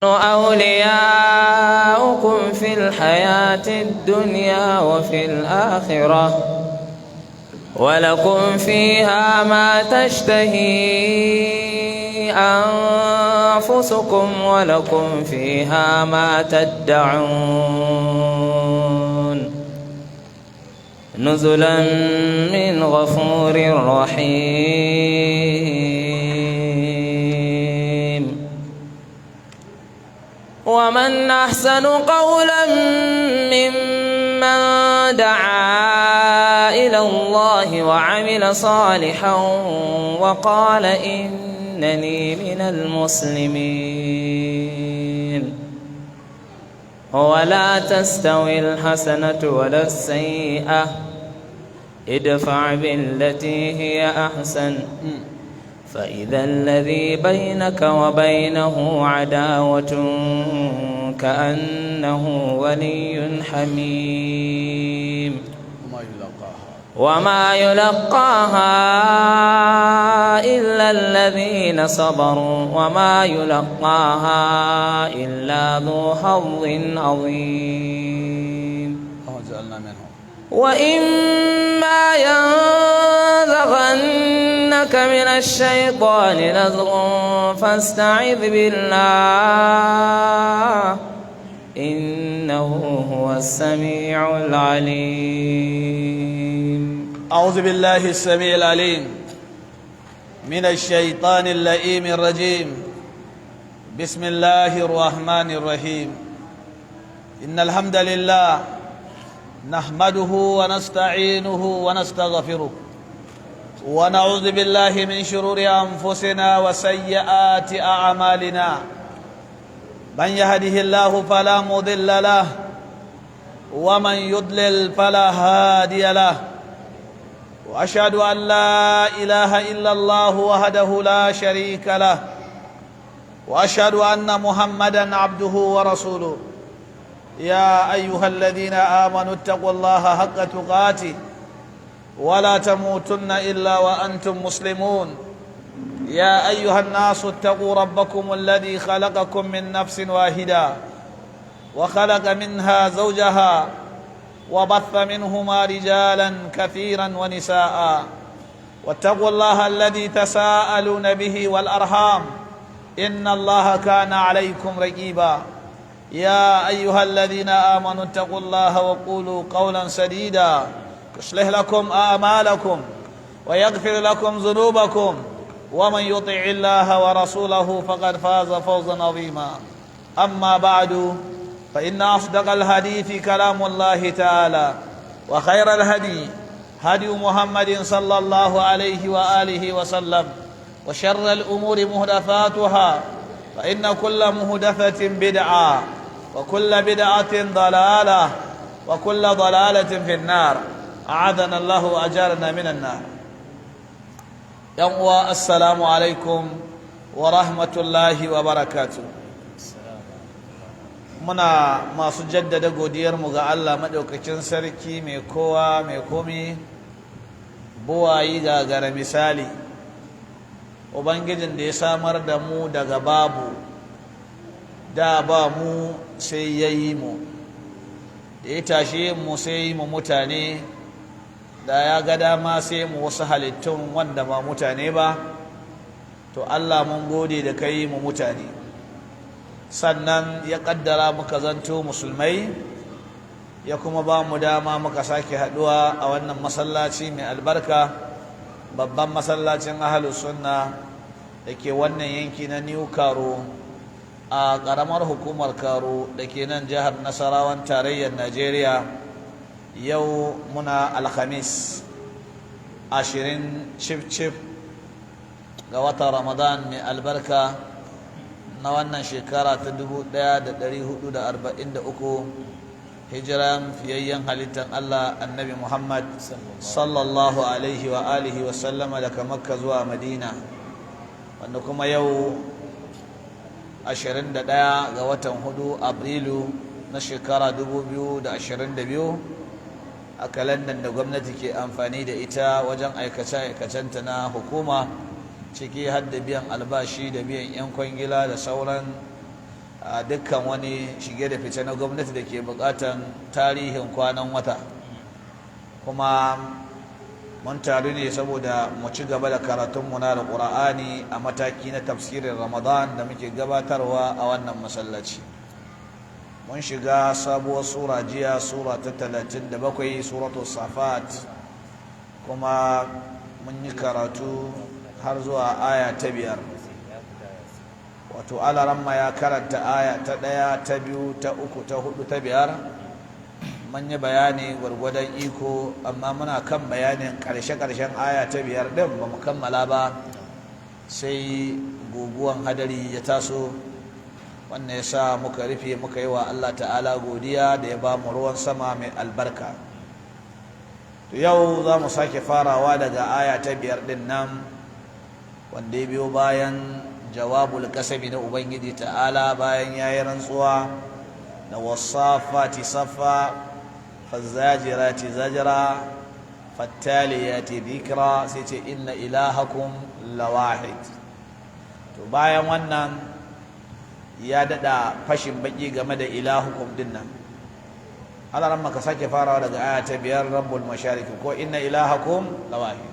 أولياؤكم في الحياة الدنيا وفي الآخرة ولكم فيها ما تشتهي أنفسكم ولكم فيها ما تدعون نزلا من غفور رحيم. ومن أحسن قولا ممن دعا إلى الله وعمل صالحا وقال إنني من المسلمين. ولا تستوي الحسنة ولا السيئة ادفع بالتي هي أحسن فإذا الذي بينك وبينه عداوة كأنه ولي حميم. وما يلقاها إلا الذين صبروا وما يلقاها إلا ذو حظ عظيم. وإما ينزغنك من الشيطان نزغ فاستعذ بالله إنه هو السميع العليم. أعوذ بالله السميع العليم من الشيطان اللئيم الرجيم. بسم الله الرحمن الرحيم. إن الحمد لله نحمده ونستعينه ونستغفره ونعوذ بالله من شرور أنفسنا وسيئات أعمالنا. من يهده الله فلا مضل له ومن يضلل فلا هادي له. وأشهد أن لا إله إلا الله وحده لا شريك له وأشهد أن محمدا عبده ورسوله. يا أيها الذين آمنوا اتقوا الله حق تقاته ولا تموتن إلا وأنتم مسلمون. يا أيها الناس اتقوا ربكم الذي خلقكم من نفس واحدة وخلق منها زوجها وبث منهما رجالا كثيرا ونساء واتقوا الله الذي تساءلون به والأرحام إن الله كان عليكم رقيبا. يا أيها الذين آمنوا اتقوا الله وقولوا قولا سديدا يصلح لكم أعمالكم ويغفر لكم ذنوبكم ومن يطع الله ورسوله فقد فاز فوزا عظيما. أما بعد فإن أصدق الحديث كلام الله تعالى وخير الهدي هدي محمد صلى الله عليه وآله وسلم وشر الأمور محدثاتها فإن كل محدثة بدعة وكل بدعة ضلالة وكل ضلالة في النار. أعاذنا الله وأجارنا من النار. يوم السلام عليكم ورحمة الله وبركاته. muna masu jaddada godiyarmu ga Allah maɗaukacin sarki mai kowa mai komi buwayi gagara misali, ubangijin da ya samar da mu daga babu, da ba mu sai ya yi mu, da ya tashe mu sai yi mu mutane, da ya ga dama sai mu wasu halittun wanda ba mutane ba. To Allah mun gode da kai mu mutane, sannan ya kaddara muka zanto musulmai, ya kuma ba mu dama muka sake haduwa a wannan masallaci mai albarka, babban masallacin ahlus sunna da ke wannan yanki na New Karo a ƙaramar hukumar Karo da ke nan jihar Nasarawan tarayyar Najeriya. Yau muna Alhamis 20 cif ga watan Ramadan mai albarka na wannan shekara ta 1443 hijiran fiyayyen halittar Allah annabi Muhammad sallallahu alaihi wa alihi wa sallama daga Makka zuwa Madina, wanda kuma yau 21 ga watan 4 Abrilu na shekara 2022 a kalandar da gwamnati ke amfani da ita wajen aikace-aikacenta na hukuma, ciki har da biyan albashi da biyan 'yan kwangila da sauran a dukkan wani shige da fice na gwamnati da ke bukatan tarihin kwanan wata, kuma mun taru ne saboda mu ci gaba da karatunmu na alƙur'ani a mataki na tafsirin ramadan da muke gabatarwa a wannan masallaci. mun shiga sabuwar sura jiya, sura ta 37, suratul safat, kuma mun yi karatu har zuwa aya ta 5. wato alaramma ya karanta aya ta 1, ta 2, ta 3, ta 4, ta 5. mun yi bayani gwargwadon iko, amma muna kan bayanin ƙarshen aya ta 5 ɗin ba mu kammala ba sai guguwan hadari ya taso. wannan ya sa muka rufe, muka yi wa Allah ta'ala godiya da ya ba mu ruwan sama mai albarka. to yau za mu sake farawa daga aya ta 5 ɗin nan, wanda ya biyo bayan jawabul kasami na ubangiji ta'ala bayan ya yi rantsuwa da wasafati safa fazzajirati zajra fattaliyati dhikra, sai ce inna ilahakum lawahid. to bayan wannan ya dada fashin baki game da ilahukum dinnan. Allah ramma ka sake farawa daga aya ta 5, rabbul mashariki, ko inna ilahakum lawahid.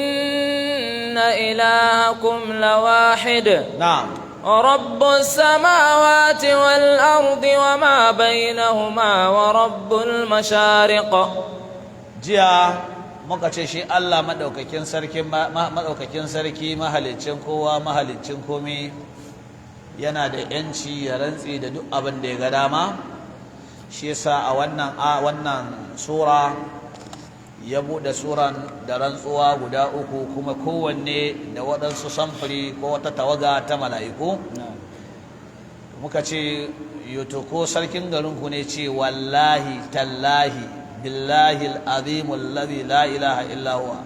inna ilahakum lawahid. na'am. رب السماوات والأرض وما بينهما ورب المشارق. jiya muka ce shi Allah madaukakin sarki mahaliccin kowa, mahaliccin komai, yana da yanci ya rantsi da duk abin da ya ga dama. shi yasa a wannan sura ya buɗe suran da rantsuwa guda 3, kuma kowanne da waɗansu samfuri ko wata tawaga ta mala'iku. muka ce yoto ko sarkin garinku ne ce wallahi tallahi billahi al'azim alladhi la ilaha illa huwa,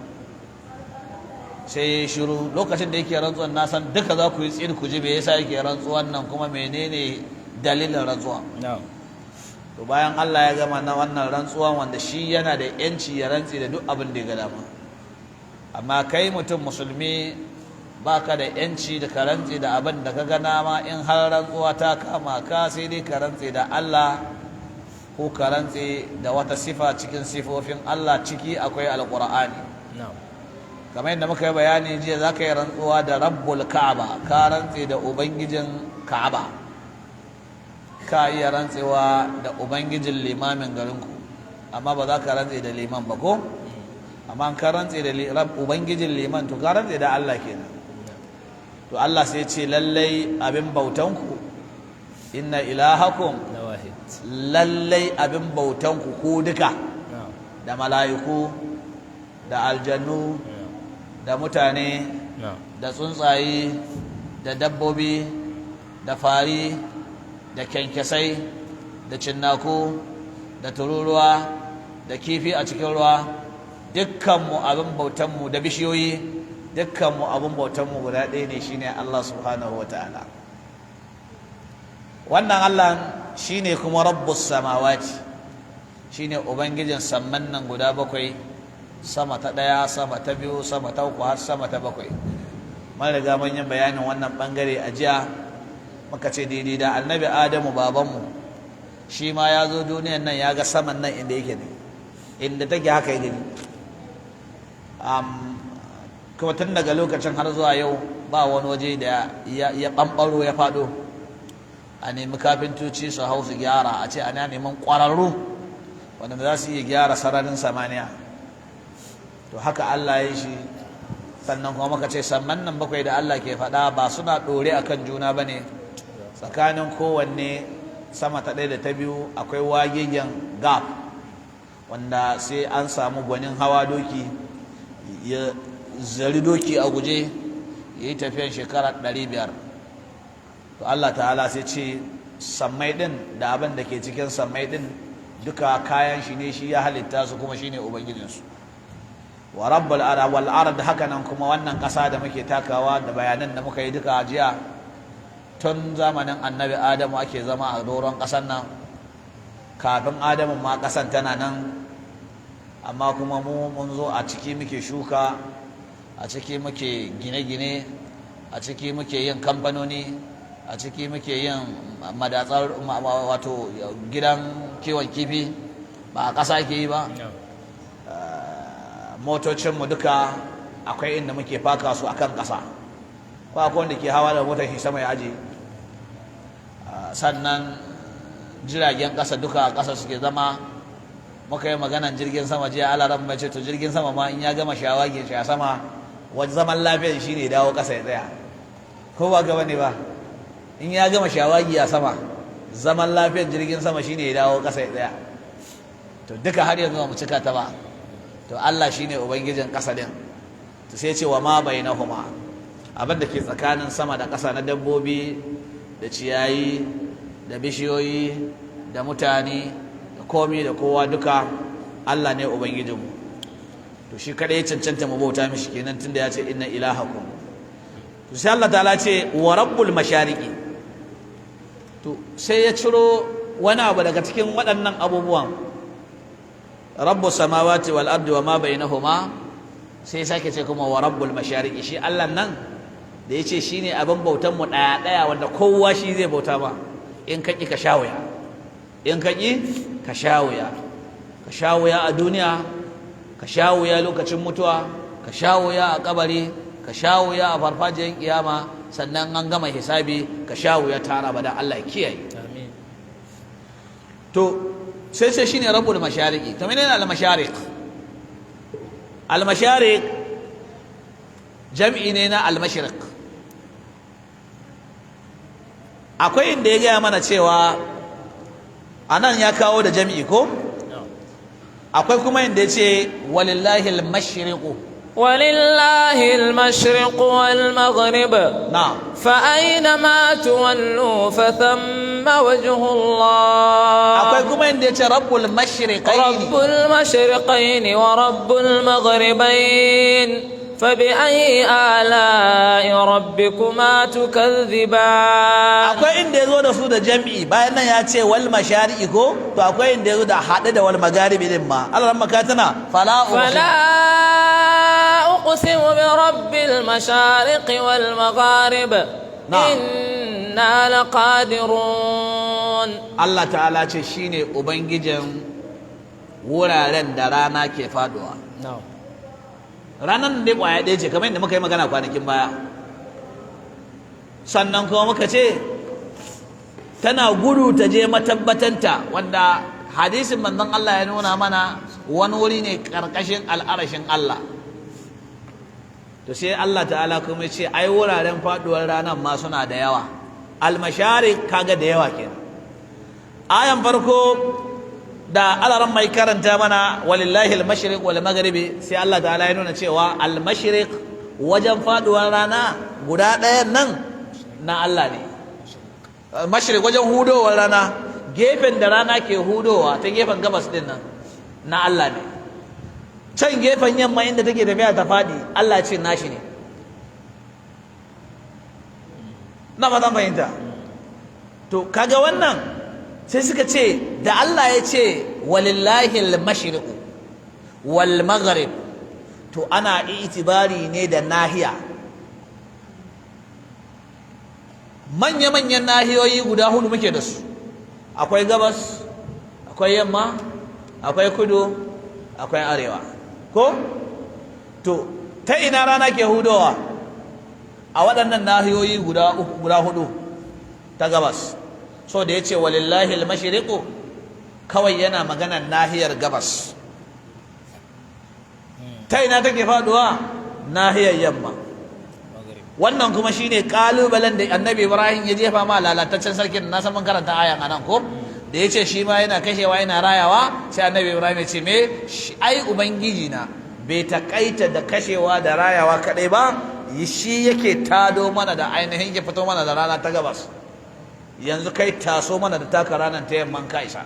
sai shiru. lokacin da yake rantsuwan na san duka za ku yi tsiri ku ji me yasa yake rantsuwan nan, kuma menene dalilin rantsuwa. to bayan Allah ya gama na wannan rantsuwan, wanda shi yana da yanci ya rantsi da duk abin da ya ga dama, amma kai mutum musulmi baka da yanci da ka rantsi da abin da ka ga dama. in har rantsuwa ta kama ka, sai dai ka rantsi da Allah ko ka rantsi da wata sifa cikin sifofin Allah, ciki akwai alqur'ani. kamar yadda muka yi bayani jiya, za ka yi rantsuwa da rabbul ka'aba, ka rantsi da ubangijin ka'aba. ka iya rantsewa da ubangijin limamin garinku, amma ba za ka rantse da liman ba ko? amma ka rantse da ubangijin liman, to ka rantse da Allah kenan. to Allah sai ce lallai abin bautanku, inna ilahakum lallai abin bautanku ko duka, da mala'iku da aljannu da mutane da tsuntsaye da dabbobi da fari da kyankyasai da cinnaku da tururuwa da kifi a cikin ruwa, dukkanmu abin bautanmu, da bishiyoyi, dukkanmu abin bautanmu guda ɗaya ne, shine Allah subhanahu wata'ala. wannan Allah shine kuma rabbus samawati, shine ubangijin samman nan guda 7, sama ta 1, sama ta 2, sama ta 3, har sama ta 7. mun riga mun yi bayanin wannan bangare a jiya. muka ce daidai da annabi Adamu babanmu, shi ma ya zo duniyan nan ya ga saman nan inda yake ne, inda take haka ya gani. kuma tun daga lokacin har zuwa yau ba wani waje da ya ɓamɓaro ya faɗo. a nemi kafintoci su hau su gyara, a ce ana neman ƙwararru wanda za su iya gyara sararin samaniya. to haka Allah ya yi shi. sannan kuma muka ce samman nan 7 da Allah ke faɗa ba suna ɗore akan juna ba ne, tsakanin kowanne sama ta 1 da ta 2 akwai wagegen gap, wanda sai an samu gwanin hawa doki ya zari doki a guje ya yi tafiyan shekara 500. to Allah ta'ala sai ce sammai din da abin da ke cikin sammai din duka kayan shi ne, shi ya halitta su, kuma shine ubangijinsu. wa rabbul ardi wal ard, haka nan kuma wannan ƙasa da muke takawa da bayanan da muka yi duka jiya, tun zamanin annabi Adamu ake zama a doron ƙasan nan. kafin Adamu ma ƙasan tana nan, amma kuma mu mun zo a ciki muke shuka, a ciki muke gine-gine, a ciki muke yin kamfanoni, a ciki muke yin madatsar wato gidan kiwon kifi ba a ƙasa ke yi ba. Motocinmu duka akwai inda muke faka su akan ƙasa, ko akwai wanda ke hawa da motar shi sama ya aje. Sannan jiragen ƙasa duka a ƙasa suke zama. Muka yi maganan jirgin sama jiya, alaran mai ce to jirgin sama ma in ya gama shawagin shi a sama, wani zaman lafiyar shi ne dawo ƙasa ya tsaya, ko ba gaba ne ba? In ya gama shawagi a sama, zaman lafiyar jirgin sama shi ne ya dawo ƙasa ya tsaya. To duka har yanzu ba mu cika ta ba. To Allah shi ne ubangijin ƙasa din. To sai ce wa ma bainahuma, abin da ke tsakanin sama da ƙasa na dabbobi da ciyayi da bishiyoyi da mutane da komi da kowa duka Allah ne ubangijinmu. To shi kada ya cancanta mu bauta mishi kenan, tunda ya ce inna ilahakum. To sai Allah ta'ala ce wa rabbul mashariqi. To sai ya ciro wani abu daga cikin waɗannan abubuwan, rabbus samawati wal ardi wa ma bainahuma, sai ya sake ce kuma wa rabbul mashariqi. Shi Allah nan da yace shine abin bautan mu daya daya wanda kowa shi zai bauta ba. In ka ki ka shawaya, in ka ki ka shawaya, ka shawaya a duniya, ka shawaya lokacin mutuwa, ka shawaya a kabari, ka shawaya a farfajiyar kiyama, sannan an gama hisabi ka shawaya tara bada. Allah ya kiyaye. Amin. To sai shine rabbul mashariqi. To menene al-mashariq? Al-mashariq jam'i ne na al-mashriq. Akwai inda ya gaya mana cewa anan ya kawo da jam'i ko? Akwai kuma inda ya ce walillahi al-mashriqu, ولله المشرق والمغرب نعم فأينما تولوا فثم وجه الله. akwai kuma inda ya ce rabbul mashriqaini, رب المشرقين ورب المغربين فبأي آلاء ربكما تكذبان. akwai inda ya zo da su da jam'i, bayan nan ya ce wal mashariqi ko, to akwai inda ya zo da haɗe da wal magharibi din ma. Allah ran makatana fala أقسم برب المشارق والمغارب إنا لقادرون. Allah ta'ala ce shine ubangijin wuraren da rana ke faduwa. Ranar da kwaya ɗaya ce kamar yadda muka yi magana kwanakin baya. Sannan kuma muka ce tana gudu ta je matabbatanta, wanda hadisin manzon Allah ya nuna mana wani wuri ne karkashin al'arashin Allah. To sai Allah ta'ala kuma ce ai wuraren faduwar ranar ma suna da yawa. Al-mashariq kaga da yawa kenan. Ayan farko da alaran mai karanta mana walillahi al-mashriq wal maghribi, sai Allah ta'ala ya nuna cewa al-mashriq wajen faduwar rana guda ɗayan nan na Allah ne. Mashriq wajen hudowar rana, gefen da rana ke hudowa ta gefen gabas din nan na Allah ne. Can gefen yamma inda take tafiya ta faɗi, Allah ce nashi ne. Na fatan fahimta. To kaga wannan sai suka ce da Allah ya ce walillahi al-mashriq wal maghrib, to ana itibari ne da nahiya. Manya-manyan nahiyoyi guda hudu muke da su. Akwai gabas, akwai yamma, akwai kudu, akwai arewa. Ko? To, ta ina rana ke hudowa? A waɗannan nahiyoyi guda hudu ta gabas. So da ya ce walillahi al-mashriqu, kawai yana maganar nahiyar gabas. Ta ina take faduwa? Nahiyar yamma. Wannan kuma shine kalubalen da Annabi Ibrahim ya jefa ma lalataccen sarkin, na san mun karanta ayan anan ko? Da ya ce shi ma yana kashewa yana rayawa, sai Annabi Ibrahim ya ce me ai ubangiji na bai takaita da kashewa da rayawa kadai ba, shi yake tado mana da ainihin ke fito mana da rana ta gabas. Yanzu kai taso mana da taka ranar ta yamman ka isa.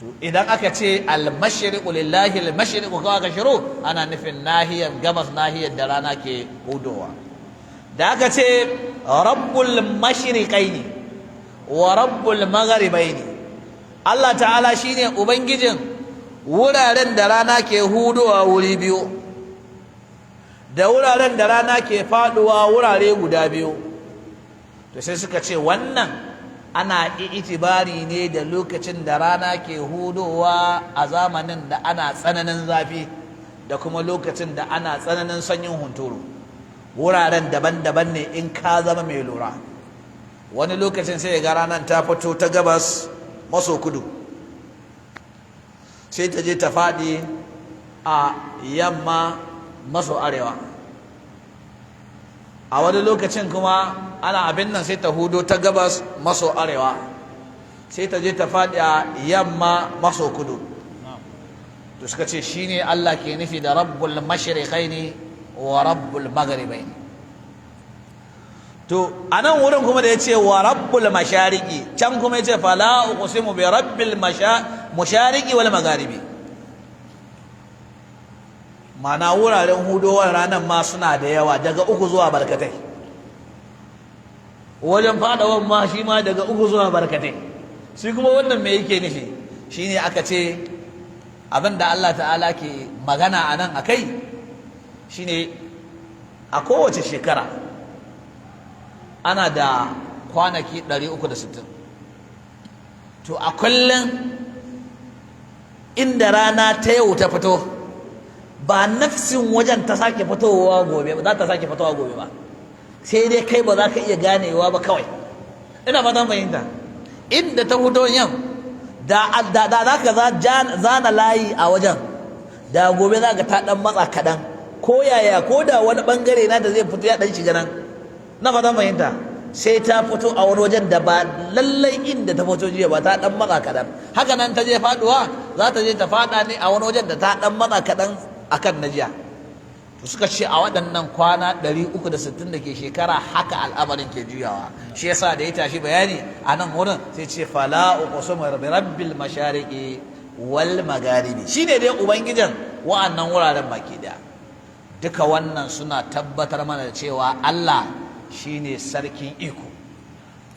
To idan aka ce al-mashriqu lillahi al-mashriqu ka aka shiru, ana nufin nahiyar gabas, nahiyar da rana ke hudowa. Da aka ce rabbul mashriqaini wa rabbul magharibaini, Allah ta'ala shine ubangijin wuraren da rana ke hudowa wuri biyu, da wuraren da rana ke faduwa wurare guda biyu. to sai suka ce wannan ana itibari ne da lokacin da rana ke hudowa a zamanin da ana tsananin zafi da kuma lokacin da ana tsananin sanyin hunturu. Wuraren daban-daban ne in ka zama mai lura. Wani lokacin sai ga ranar ta fito ta gabas maso kudu, sai ta je ta faɗi a yamma maso arewa. A wani lokacin kuma ana abin nan sai ta hudo ta gabas maso arewa, sai ta je ta faɗi a yamma maso kudu. To suka ce shine Allah ke nufi da rabbul mashriqaini wa rabbul maghribaini. To anan wurin kuma da yace wa rabbul mashariqi, can kuma yace fala uqsimu bi rabbil mashariqi wal magharibi. Mana wuraren hudowar ranar ma suna da yawa, daga 3 zuwa barkatai. Wajen fadawar ma shi ma daga 3 zuwa barkatai. Shi kuma wannan me yake nufi? Shine aka ce abin da Allah ta'ala ke magana a nan a kai shine a kowace shekara ana da kwanaki 360. To a kullum inda rana ta yau ta fito ba nafsin wajen ta sake fitowa gobe ba, za ta sake fitowa gobe ba, sai dai kai ba za ka iya ganewa ba kawai. Ina fatan fahimta. Inda ta fito yau da za ka zana layi a wajen, da gobe za ka ta dan matsa kaɗan, ko yaya, ko da wani ɓangare na da zai fito ya ɗan shiga nan. Na fatan fahimta. Sai ta fito a wani wajen da ba lallai inda ta fito jiya ba, ta ɗan matsa kaɗan. Haka nan ta je faɗuwa, za ta je ta faɗa ne a wani wajen da ta ɗan matsa kaɗan a kan na jiya. To suka ce a waɗannan kwana 360 da ke shekara haka al'amarin ke juyawa. Shi yasa da ya tashi bayani a nan wurin sai ce fala uqsimu bi rabbil mashariqi wal magharibi. Shine dai ubangijin wa'annan wuraren baki daya. Duka wannan suna tabbatar mana da cewa Allah shine sarkin iko,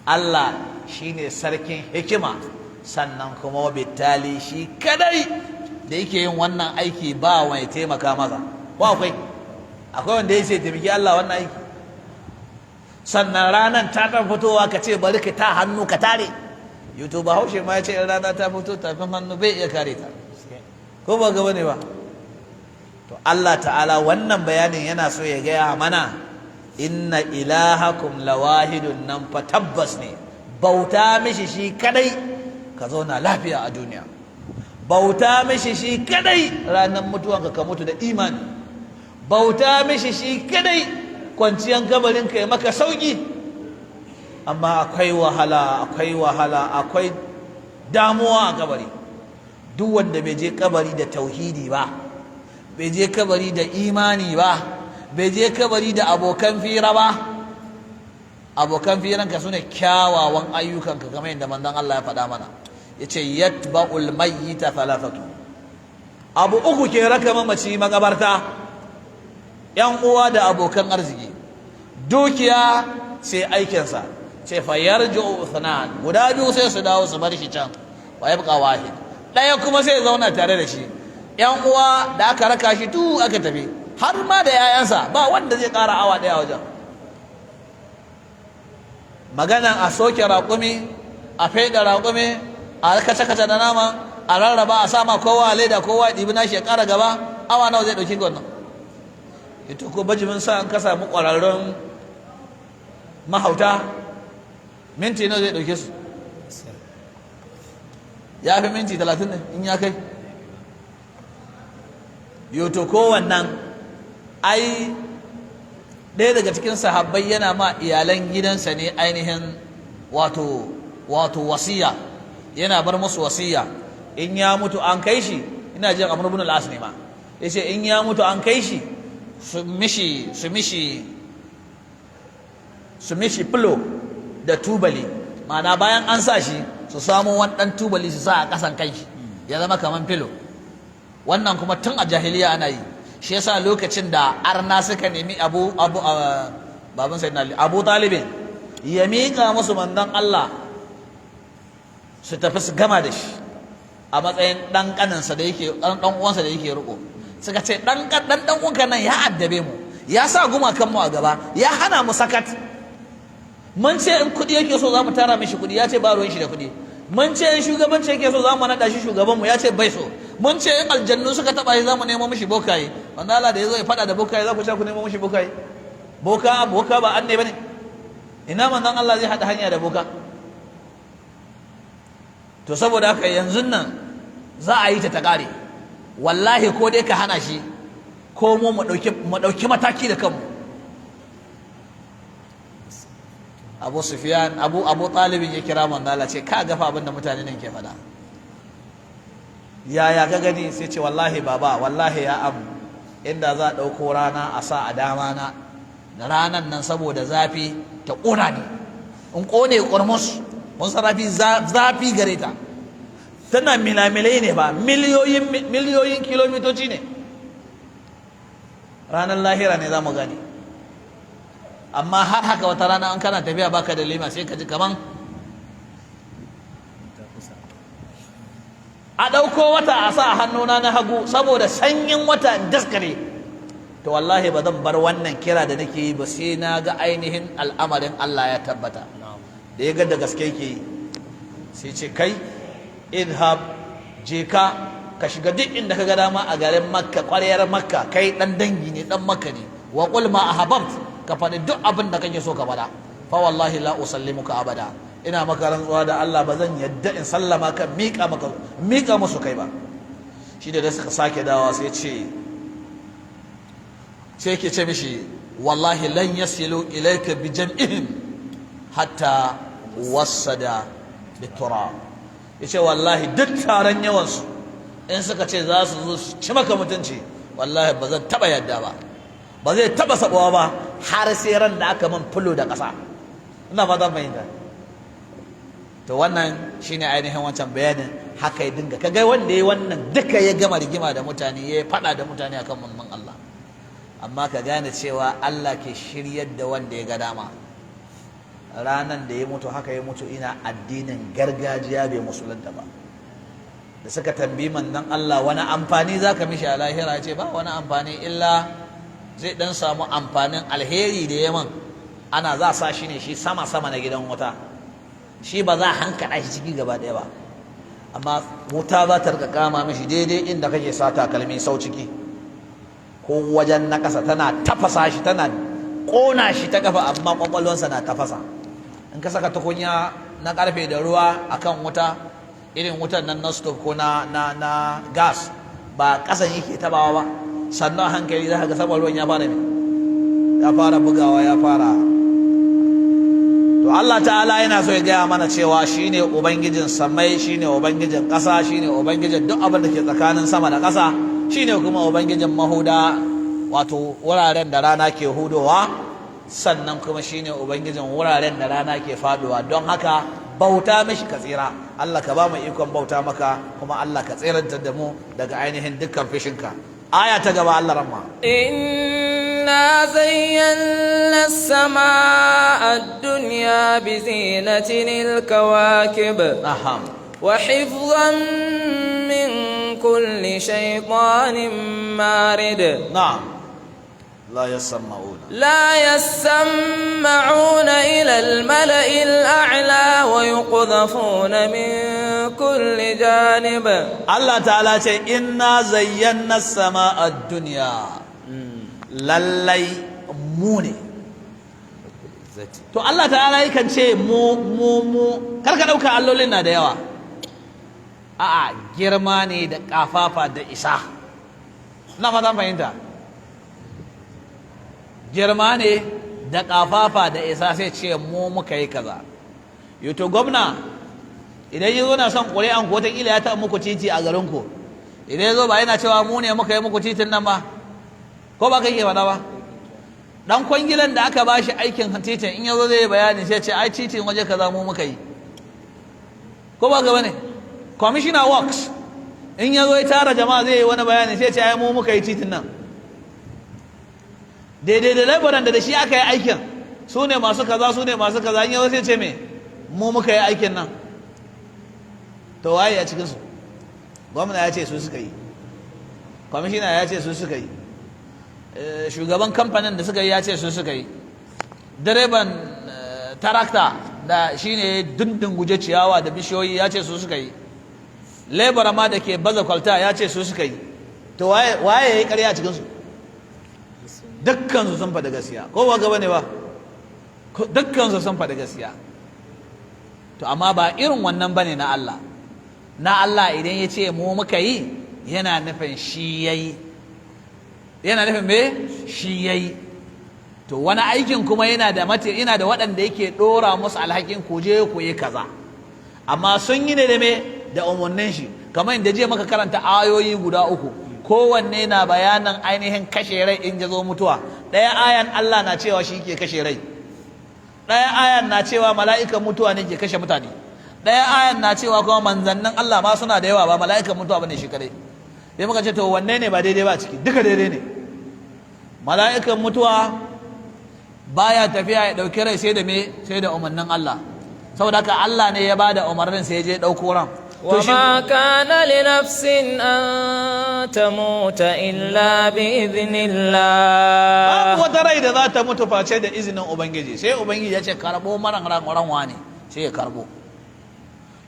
Allah shine sarkin hikima, sannan kuma bittali shi kadai da yake yin wannan aiki ba wani taimaka masa. Ba akwai wanda ya ce taimaki Allah wannan aiki? Sannan ranar ta ɗan fitowa ka ce bari ka ta hannu ka tare. YouTube Bahaushe ma ya ce rana ta fito tafin hannu bai iya kare ta, ko ba gaba ne ba? To Allah ta'ala wannan bayanin yana so ya gaya mana inna ilahakum lawahidun, nan fa tabbas ne bauta mishi shi kadai ka zauna lafiya a duniya, bauta mishi shi kadai ranar mutuwanka ka mutu da imani, bauta mishi shi kadai kwanciyan kabarinka ya maka sauki. Amma akwai wahala, akwai damuwa a kabari. Duk wanda bai je kabari da tauhidi ba, bai je kabari da imani ba, bai je kabari da abokan fira ba. Abokan firanka sune kyawawan ayyukanka, kamar yadda manzon Allah ya faɗa mana, yace yatba'ul mayyita thalathatu. Abu 3 ke raka mamaci makabarta: yan uwa da abokan arziki, dukiya sai aikinsa. Ce fa yarji'u ithnan, guda 2 sai su dawo su bar shi can, wa yabqa wahid, ɗaya kuma sai zauna tare da shi. Yan uwa da aka raka shi aka tafi, har ma da yayansa ba wanda zai ƙara awa ɗaya wajen. Maganan a soke raƙumi, a feɗa raƙumi, a kace-kace da nama, a rarraba, a sama kowa a leda, kowa ɗibi nashi ya ƙara gaba, awa nawa zai ɗauki wannan? Ito ko bajimin sa an ka samu ƙwararrun mahauta, minti nawa zai ɗauke su? Ya fi minti 30 ne in ya kai. Yoto ko wannan ai ɗaya daga cikin sahabbai yana ma iyalan gidansa ne ainihin wato wasiya, yana bar musu wasiya. In ya mutu an kai shi, ina jin Amr ibn al-As ne ma, yace in ya mutu an kai shi su mishi filo da tubali, ma'ana bayan an sa shi su samu wani ɗan tubali su sa a ƙasan kai ya zama kaman filo. Wannan kuma tun a jahiliya ana yi. Shi yasa lokacin da arna suka nemi baban sayyidina Ali, Abu Talibin, ya miƙa musu manzon Allah su tafi su gama da shi a matsayin ɗan ƙaninsa da yake ɗan uwansa da yake riƙo. Suka ce ɗan uwanka nan ya addabe mu, ya sa gumakan mu a gaba, ya hana mu sakat, mun ce in kuɗi yake so za mu tara mishi kuɗi, ya ce ba ruwan shi da kuɗi. Mun ce in shugabanci yake so za mu naɗa shi shugabanmu, ya ce bai so. Mun ce in aljannu suka taɓa shi za mu nemo mishi bokaye, wanda Allah da ya zo ya faɗa da bokaye za ku ce ku nemo mishi bokaye. Boka ba anne ba ne? Ina manzon Allah zai haɗa hanya da boka? To saboda haka yanzu nan za a yi ta ƙare. Wallahi ko dai ka hana shi ko mu ɗauki mataki da kanmu. Abu Sufyan, Abu Talibin ya kira manzo Allah ce ka gafa abin da mutane nan ke faɗa. Yaya ka gani? Sai ce wallahi baba, wallahi ya am, inda za a ɗauko rana a sa a dama na, ranan nan saboda zafi ta ƙona ni, in ƙone ƙurmus, mun san zafi gare ta, tana milamilai ne ba, miliyoyin kilomitoci ne. Ranar lahira ne za mu gani. Amma har haka wata rana an kana tafiya baka da lima sai ka ji kaman a ɗauko wata a sa a hannuna na hagu saboda sanyin wata in daskare. To wallahi ba zan bar wannan kira da nake yi ba sai na ga ainihin al'amarin Allah ya tabbata. Da ya ga da gaske yake yi sai ce kai idhab, je ka shiga duk inda ka ga dama a garin Makka, ƙwaryar Makka, kai ɗan dangi ne, ɗan Makka ne, wa qul ma ahbabt, ka faɗi duk abin da kake so ka faɗa. Fa wallahi la usallimuka abada, ina maka rantsuwa da Allah ba zan yadda in sallama ka miƙa musu kai ba. Shi da suka sake dawa sai ke ce mishi wallahi lan yasilu ilayka bi jam'ihim hatta wasada bitura. Yace wallahi duk taron yawansu in suka ce za su zo su ci maka mutunci, wallahi ba zan taɓa yadda ba zai taɓa saɓawa ba har sai ran da aka man fulo da ƙasa. Ina fatan fahimta. To wannan shine ainihin wancan bayanin, haka ya dinga kaga wanda ya wannan duka ya gama rigima da mutane, ya faɗa da mutane akan manzon Allah. Amma ka gane cewa Allah ke shiryar da wanda ya ga dama. Ranan da ya mutu haka ya mutu ina addinin gargajiya bai musulunta ba. Da suka tambayi manzon Allah wani amfani zaka mishi a lahira, ya ce ba wani amfani illa zai dan samu amfanin alheri da yaman, ana za sa shi ne shi sama na gidan wuta, shi ba za a hankala shi ciki gaba ɗaya ba, amma wuta za ta rika kama mishi daidai inda kake sa takalmi sau ciki ko wajen na ƙasa, tana tafasa shi, tana ƙona shi ta kafa, amma ƙwaƙwalwansa na tafasa. In ka saka tukunya na ƙarfe da ruwa akan wuta, irin wutan nan na stove ko na gas, ba ƙasan yake tabawa ba, sannan a hankali za ka ga saman ruwan ya fara bugawa, ya fara. To Allah ta'ala yana so ya gaya mana cewa shine ubangijin samai, shine ubangijin ƙasa, shine ubangijin duk abin da ke tsakanin sama da ƙasa, shine kuma ubangijin mahuda, wato wuraren da rana ke hudowa, sannan kuma shine ubangijin wuraren da rana ke faduwa. Don haka bauta mishi ka tsira. Allah ka ba mu ikon bauta maka, kuma Allah ka tsirantar da mu daga ainihin dukkan fishinka. Aya ta gaba Allah ramma. Inna zayyana as-samaa ad-dunya bi zinatin al-kawakib. Na'am. Wa hifdhan min kulli shaytanin marid. Na'am. لا يسمعون إلى الملأ الأعلى ويقذفون من كل جانب. الله تعالى إنا زينا السماء الدنيا للي موني. to Allah ta'ala yakan ce mu karka dauka allolin na da yawa, a'a girma ne da kafafa da isa. na fatan fahimta, girma ne da kafafa da isa, sai ce mu muka yi kaza. Yato gwamna idan yazo na son ƙuri'an ko ta kila ya taɓa muku titi a garin ku, idan yazo ba yana cewa mu ne muka yi muku titin nan ba, ko ba kai ke faɗa ba? Dan kwangilan da aka bashi aikin titin in yazo zai bayani sai ce ai titin waje kaza mu muka yi, ko ba ga bane? Commissioner works in yazo ya tara jama'a zai yi wani bayani sai ce ai mu muka yi titin nan. Daidai da labaran da shi aka yi aikin, su ne masu kaza, su ne masu kaza, in yazo sai ce me mu muka yi aikin nan. To waye a cikinsu? Gwamna ya ce su suka yi, kwamishina ya ce su suka yi, shugaban kamfanin da suka yi ya ce su suka yi, direban tarakta da shine dundun guje ciyawa da bishiyoyi ya ce su suka yi, lebara ma da ke baza kwalta ya ce su suka yi, to waye ya yi ƙarya a cikinsu? Dukkansu sun faɗi gaskiya, ko ba gaba ne ba? Dukkansu sun faɗi gaskiya. To amma ba irin wannan bane na Allah. Na Allah idan ya ce mu muka yi, yana nufin shi yayi. Yana nufin me? Shi yayi. To wani aikin kuma yana da waɗanda yake ɗora musu alhakin ku je ku yi kaza. Amma sun yi ne da me? Da umarnin shi. Kamar inda je maka karanta ayoyi guda uku. Kowanne na bayanan ainihin kashe rai in ya zo mutuwa. Ɗaya ayan Allah na cewa shi ke kashe rai. Ɗaya ayan na cewa mala'ikan mutuwa ne ke kashe mutane. Ɗaya ayan na cewa kuma manzannin Allah ma suna da yawa, ba mala'ikan mutuwa bane shi kadai. Sai muka ce to wanne ne ba daidai ba ciki? Duka daidai ne. Mala'ikan mutuwa baya tafiya ya ɗauki rai sai da me? Sai da umarnin Allah. Saboda haka Allah ne ya bada umarnin sai ya je ɗauko ran. وما كان لنفس أن تموت إلا بإذن الله. babu wata rai da za ta mutu face da izinin Ubangiji, sai Ubangiji ya ce karɓo maran wane sai ya karɓo.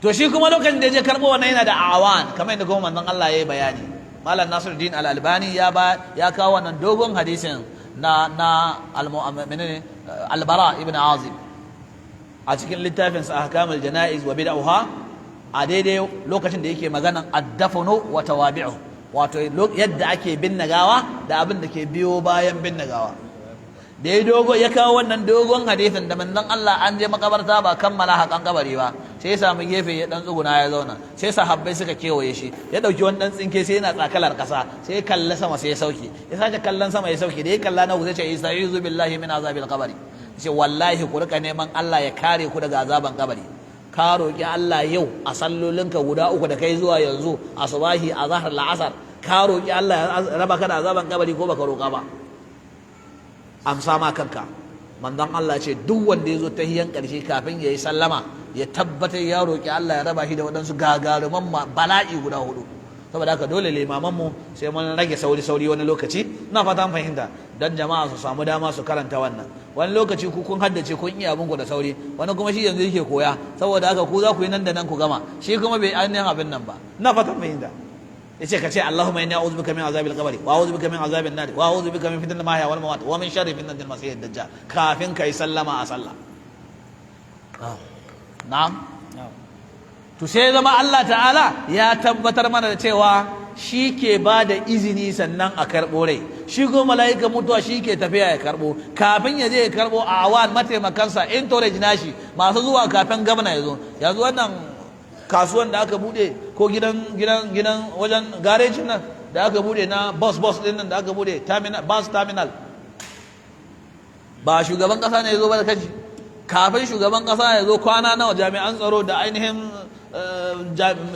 To shi kuma lokacin da ya je karɓo wannan yana da awan, kamar yadda kuma manzon Allah ya yi bayani. Malam Nasiruddin Al-Albani ya kawo wannan dogon hadisin na Al-Bara ibn Azib a cikin littafinsa Ahkamul Jana'iz wa Bid'ah, a daidai lokacin da yake maganan addafanu wa tawabi'u, wato yadda ake binne gawa da abin da ke biyo bayan binne gawa. Da ya kawo wannan dogon hadisin da manzon Allah an je makabarta ba kammala hakan kabari ba, sai ya samu gefe ya dan tsuguna ya zauna, sai sahabbai suka kewaye shi, ya dauki wani dan tsinke sai yana tsakalar kasa, sai ya kalla sama sai ya sauke, ya sake kallon sama ya sauke, da ya kalla na sai ce istaizu billahi min azabil qabri, sai wallahi ku rika neman Allah ya kare ku daga azaban kabari. Ka roƙi Allah yau a sallolinka guda uku da kai zuwa yanzu, asubahi, azhar, la'asar, ka roƙi Allah ya raba ka da azaban kabari ko baka roƙa ba? Amsa ma kanka. Manzon Allah ce duk wanda ya zo tahiyan ƙarshe kafin ya yi sallama ya tabbatar ya roƙi Allah ya raba shi da waɗansu gagaruman bala'i guda hudu. Saboda haka dole limamanmu sai mun rage sauri wani lokaci, ina fata an fahimta, dan jama'a su samu dama su karanta wannan. Wani lokaci ku kun haddace kun iya abinku da sauri, wani kuma shi yanzu yake koya, saboda haka ku za ku yi nan da nan ku gama, shi kuma bai ainihin abin nan ba. Ina fata an fahimta. Yace ka ce Allahumma inni a'udhu bika min azabil qabri wa a'udhu bika min azabin nar wa a'udhu bika min fitnatil mahya wal mamat wa min sharri fitnatil masiihid dajjal, kafin kai sallama a sallah. Na'am. To sai zama Allah ta'ala ya tabbatar mana da cewa shi ke ba da izini sannan a karɓo rai, shi kuma mala'ika mutuwa shi ke tafiya ya karɓo, kafin ya je ya karɓo a awan mataimakansa entourage nashi masu zuwa kafin gwamna ya zo. Yanzu wannan kasuwan da aka bude ko gidan wajen garejin nan da aka bude na bus din nan da aka bude bus terminal, ba shugaban kasa ne ya zo ba da kaji, kafin shugaban kasa ya zo kwana nawa jami'an tsaro da ainihin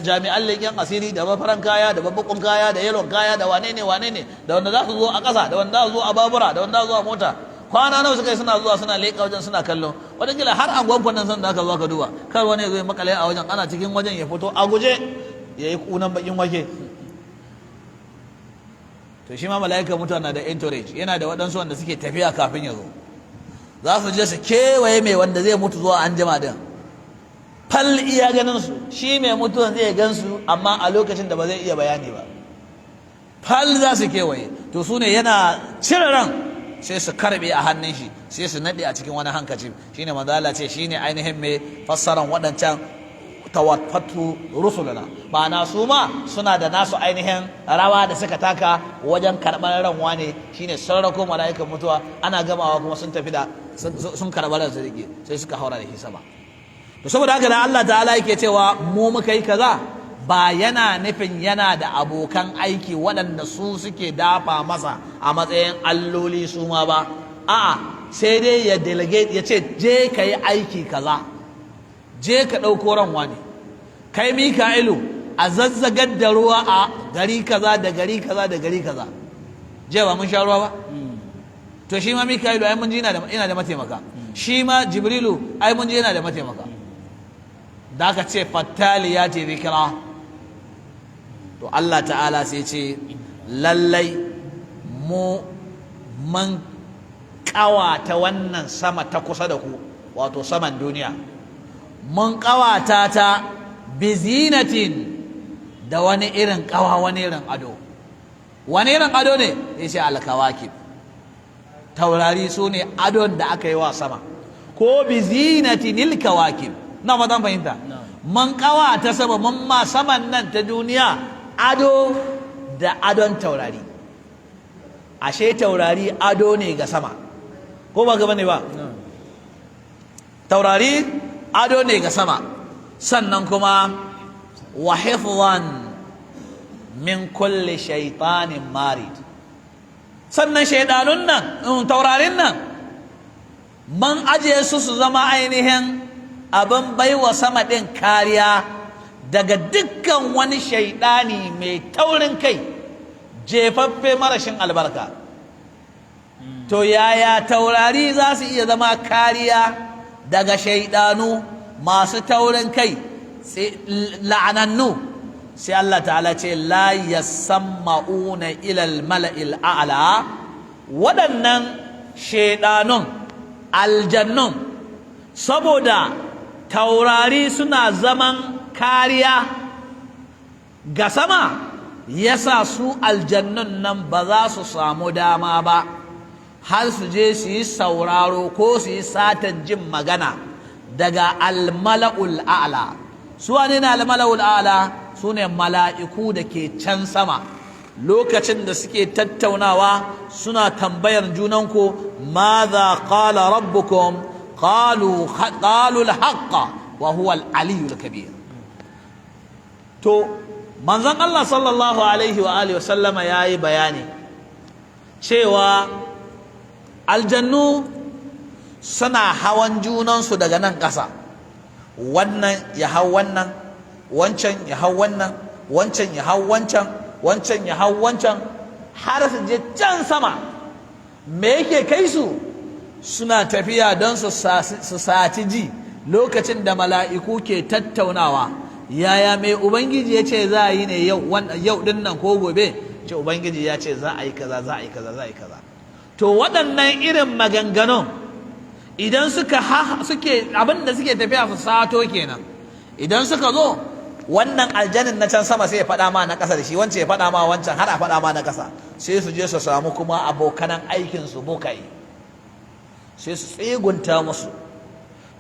jami'an leƙen asiri da mafaran kaya da babbakon kaya da yalon kaya da wane ne da wanda za su zo a ƙasa da wanda za su zo a babura da wanda za su zo a mota, kwana nawa suka yi suna zuwa suna leƙa wajen suna kallo, wataƙila har an gwamfan nan san da aka zo ka duba, kar wani ya zo ya makale a wajen, ana cikin wajen ya fito a guje ya yi ƙunan bakin wake. To shi ma mala'ika mutuwa na da entourage, yana da waɗansu wanda suke tafiya kafin ya zo, za su je su kewaye mai wanda zai mutu zuwa an jima din, fal iya ganin su, shi mai mutuwan zai gan su amma a lokacin da ba zai iya bayani ba, fal za su kewaye. To su ne yana cire ran sai su karbe a hannun shi, sai su nade a cikin wani hankaci. Shine manzo Allah ce shine ainihin mai fassaran waɗancan tawaffatu rusuluna, ma'ana su ma suna da nasu ainihin rawa da suka taka wajen karɓar ranwa ne, shine sarrako mala'ikan mutuwa, ana gamawa kuma sun tafi da sun karɓar ran su rike sai suka haura da shi sama. To saboda haka da Allah ta'ala yake cewa mu muka yi kaza, ba yana nufin yana da abokan aiki waɗanda su suke dafa masa a matsayin alloli su ma ba, a'a sai dai ya delegate, ya ce je ka yi aiki kaza, je ka ɗauko ran wani, kai Mika'ilu a zazzagar da ruwa a gari kaza da gari kaza da gari kaza, je ba mun sha ruwa ba? To shi ma Mika'ilu ai mun ji yana da mataimaka, shi ma Jibrilu ai mun ji yana da mataimaka, da aka ce fattali ya ce zikira. To Allah ta'ala sai ce lallai mu man kawata wannan sama ta kusa da ku wato saman duniya mun ƙawata ta bizinatin da wani irin ƙawa, wani irin ado. Wani irin ado ne? Ya ce alkawakib, taurari su ne adon da aka yi wa sama, ko bizinatin kawakib. Na fatan fahimta? Mun ƙawata sama, mun ma saman nan ta duniya ado da adon taurari. Ashe taurari ado ne ga sama, ko ba gaba ne ba? Taurari ado ne ga sama. Sannan kuma wa hifzan min kulli shaitanin marid. Sannan shaidanun nan, taurarin nan, man ajiye su zama ainihin abin baiwa sama ɗin kariya daga dukkan wani shaidani mai taurin kai, jefaffe marashin albarka. To yaya taurari za su iya zama kariya daga shaidanu masu taurin kai, la'anannu? Sai Allah ta'ala ce la yasamma'una ilal mala'il a'la. Waɗannan shaidanun aljannun, saboda taurari suna zaman kariya ga sama, yasa su aljannun nan ba za su samu dama ba har su je su yi sauraro ko su yi satan jin magana daga almala'ul a'la. Su wane ne almala'ul a'la? Su ne mala'iku da ke can sama, lokacin da suke tattaunawa suna tambayar junanku madha qala rabbukum qalu al-haqqa wa huwa al-aliyyul kabir. To manzon Allah sallallahu alaihi wa alihi wasallama yayi bayani cewa aljannu suna hawan junansu daga nan ƙasa, wannan ya hau wannan, wancan ya hau wannan, wancan ya hau wancan, wancan ya hau wancan, har su je can sama. Me yake kai su? Suna tafiya don su saci ji lokacin da mala'iku ke tattaunawa. Yaya mai Ubangiji ya ce za a yi ne yau din nan ko gobe? Ce Ubangiji ya ce za a yi kaza, za a yi kaza, za a yi kaza. To waɗannan irin maganganun idan suke abin da suke tafiya su sato kenan. Idan suka zo, wannan aljanin na can sama sai ya faɗa ma na ƙasa da shi, wancan ya faɗa ma wancan, har a faɗa ma na ƙasa. Sai su je su samu kuma abokanan aikinsu bokaye, sai su tsegunta musu.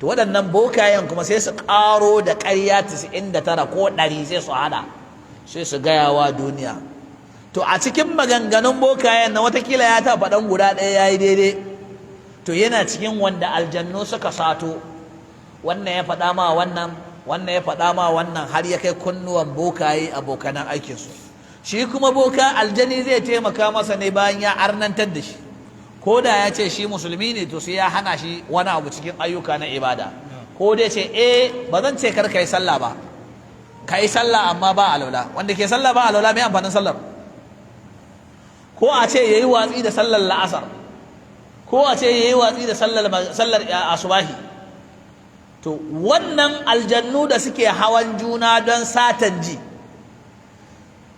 To waɗannan bokayen kuma sai su ƙaro da ƙarya 99 ko 100 sai su haɗa, sai su gaya wa duniya. To a cikin maganganun bokayen na watakila ya taɓa ɗan guda ɗaya ya yi daidai. To yana cikin wanda aljannu suka sato, wannan ya faɗa ma wannan, wannan ya faɗa ma wannan, har ya kai kunnuwan bokaye abokanan aikinsu. Shi kuma boka aljani zai taimaka masa ne bayan ya arnantar da shi. Ko da ya ce shi musulmi ne, to sai ya hana shi wani abu cikin ayyuka na ibada. Ko dai ce ba zan ce kar ka yi sallah ba, ka yi sallah amma ba alwala. Wanda ke sallah ba alwala mai amfanin sallar? Ko a ce ya yi watsi da sallar la'asar, ko a ce ya yi watsi da sallar asubahi. To wannan aljannu da suke hawan juna don satan ji,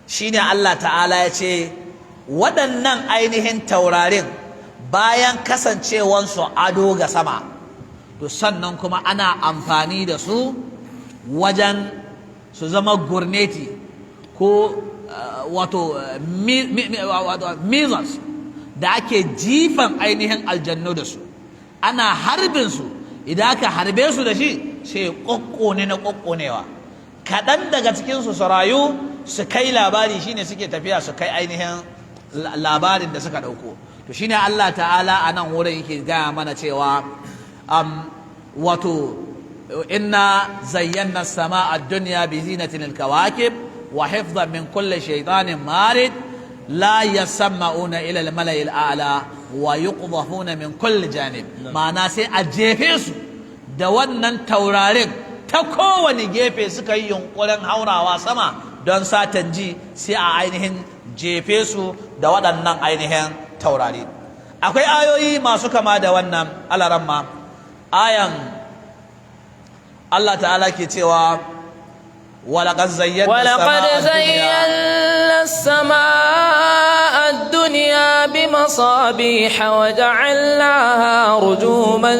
shine Allah ta'ala ya ce waɗannan ainihin taurarin bayan kasancewansu ado ga sama, to sannan kuma ana amfani da su wajen su zama gurneti ko wato measles da ake jifan ainihin aljannu da su. Ana harbin su, idan aka harbe su da shi sai ƙoƙƙone na ƙoƙƙonewa. Kaɗan daga cikinsu su rayu su kai labari, shine suke tafiya su kai ainihin labarin da suka ɗauko. To shine Allah ta'ala a nan wurin yake gaya mana cewa wato inna zayyana sama a duniya bi zinatin alkawakib wa hifzan min kulli shaytanin marid la yasamma'una ila al-mala'i al-a'la wa yuqdhafuna min kulli janib. Ma'ana sai a jefe su da wannan taurarin ta kowane gefe suka yi yunkurin haurawa sama don satan ji, sai a ainihin jefe su da waɗannan ainihin taurari. Akwai ayoyi masu kama da wannan alaramma. Ayan Allah ta'ala ke cewa ولقد زينا السماء الدنيا بمصابيح وجعلناها رجوما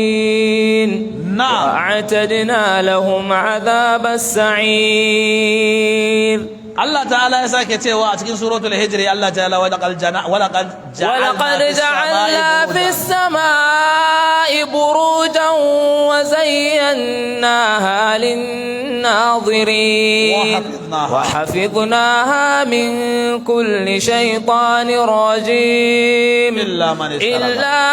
للشياطين نعم. وأعتدنا لهم عذاب السعير. Allah ta'ala ya sake cewa a cikin suratul hijri Allah ta'ala walaqad ja'alna fis samaa'i burujan wa zayyanaha lin-naadhirin wa hafidnaha min kulli shaytanir rajim illa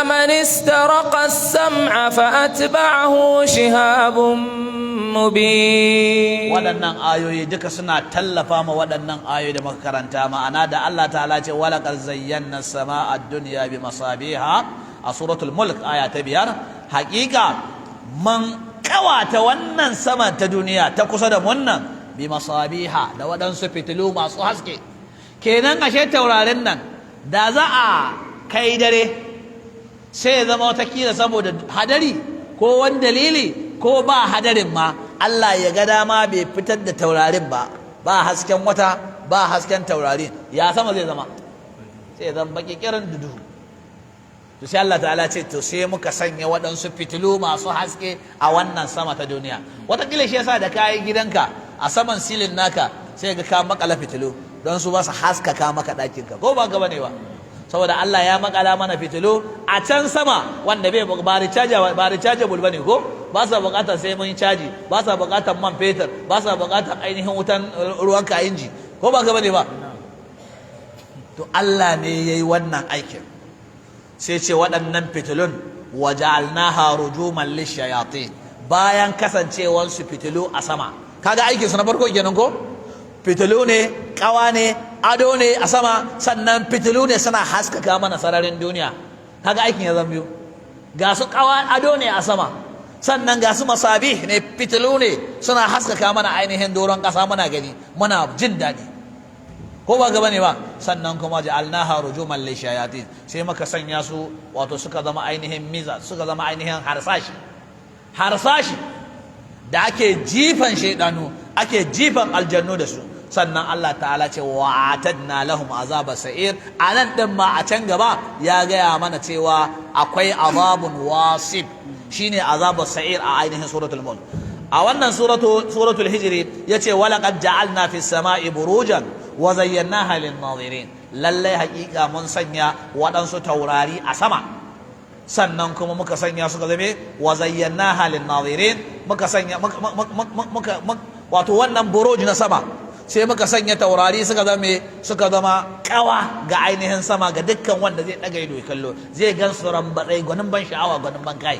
man istaraqa as-sam'a fa atba'ahu shihabun mubin. Waɗannan ayoyi duka suna tallafa ma waɗannan ayoyi da muka karanta, ma'ana da Allah ta'ala ce walaqad zayyana as-samaa ad-dunya bi masabiha a suratul mulk aya ta 5. Haƙiƙa man kawata wannan sama ta duniya ta kusa da munnan bi masabiha da waɗansu fitilu masu haske. Kenan ashe taurarin nan da za a kai dare sai ya zama wata kila saboda hadari ko wani dalili ko ba hadarin ma Allah ya ga dama bai fitar da taurarin ba hasken wata ba hasken taurarin, ya sama zai zama baki kiran dudu. To sai Allah ta'ala ce to sai muka sanya waɗansu fitilu masu haske a wannan sama ta duniya. Wataƙila shi yasa da kayi gidanka a saman silin naka sai ga ka makala fitilu don su ba su haskaka maka ɗakinka, ko ba gaba ne ba? Saboda Allah ya makala mana fitilu a can sama wanda ba rechargeable bane ko ba sa bukatar sai mun caji, ba sa bukatar man fetur, ba sa bukatar ainihin wutan ruwan ka inji, ko ba ka bane ba? To Allah ne yayi wannan aikin, sai ce waɗannan fitilun waja'alnaha rujuman lishayatin, bayan kasancewar su fitilu a sama. Kaga aikin su na farko kenan ko? Fitilu ne, kawa ne, ado ne a sama, sannan fitilu ne suna haskaka mana sararin duniya. Kaga aikin ya zama biyu. Ga su kawa ado ne a sama, sannan ga su masabih ne, fitilu ne suna haskaka mana ainihin doron ƙasa, muna gani muna jin daɗi, ko ba gaba ne ba? Sannan kuma ja'alnaha rujuman lishayatin, sai muka sanya su wato suka zama ainihin miza, suka zama ainihin harsashi da ake jifan shaidanu, ake jifan aljannu da su. Sannan Allah ta'ala ce wa'atadna lahum azaba sa'ir. A nan din ma a can gaba ya gaya mana cewa akwai azabun wasib, shine azabar sa'ir a ainihin suratul mulk. A wannan suratul hijri yace walaqad ja'alna fis sama'i burujan wa zayyanaha lin nadirin. Lallai hakika mun sanya waɗansu taurari a sama, sannan kuma muka sanya suka zame wa zayyanaha lin nadirin, muka sanya wato wannan buruj na sama sai muka sanya taurari suka zama kawa ga ainihin sama ga dukkan wanda zai daga ido ya kallo, zai gan su rambatsai, gwanin ban sha'awa, gwanin ban kai.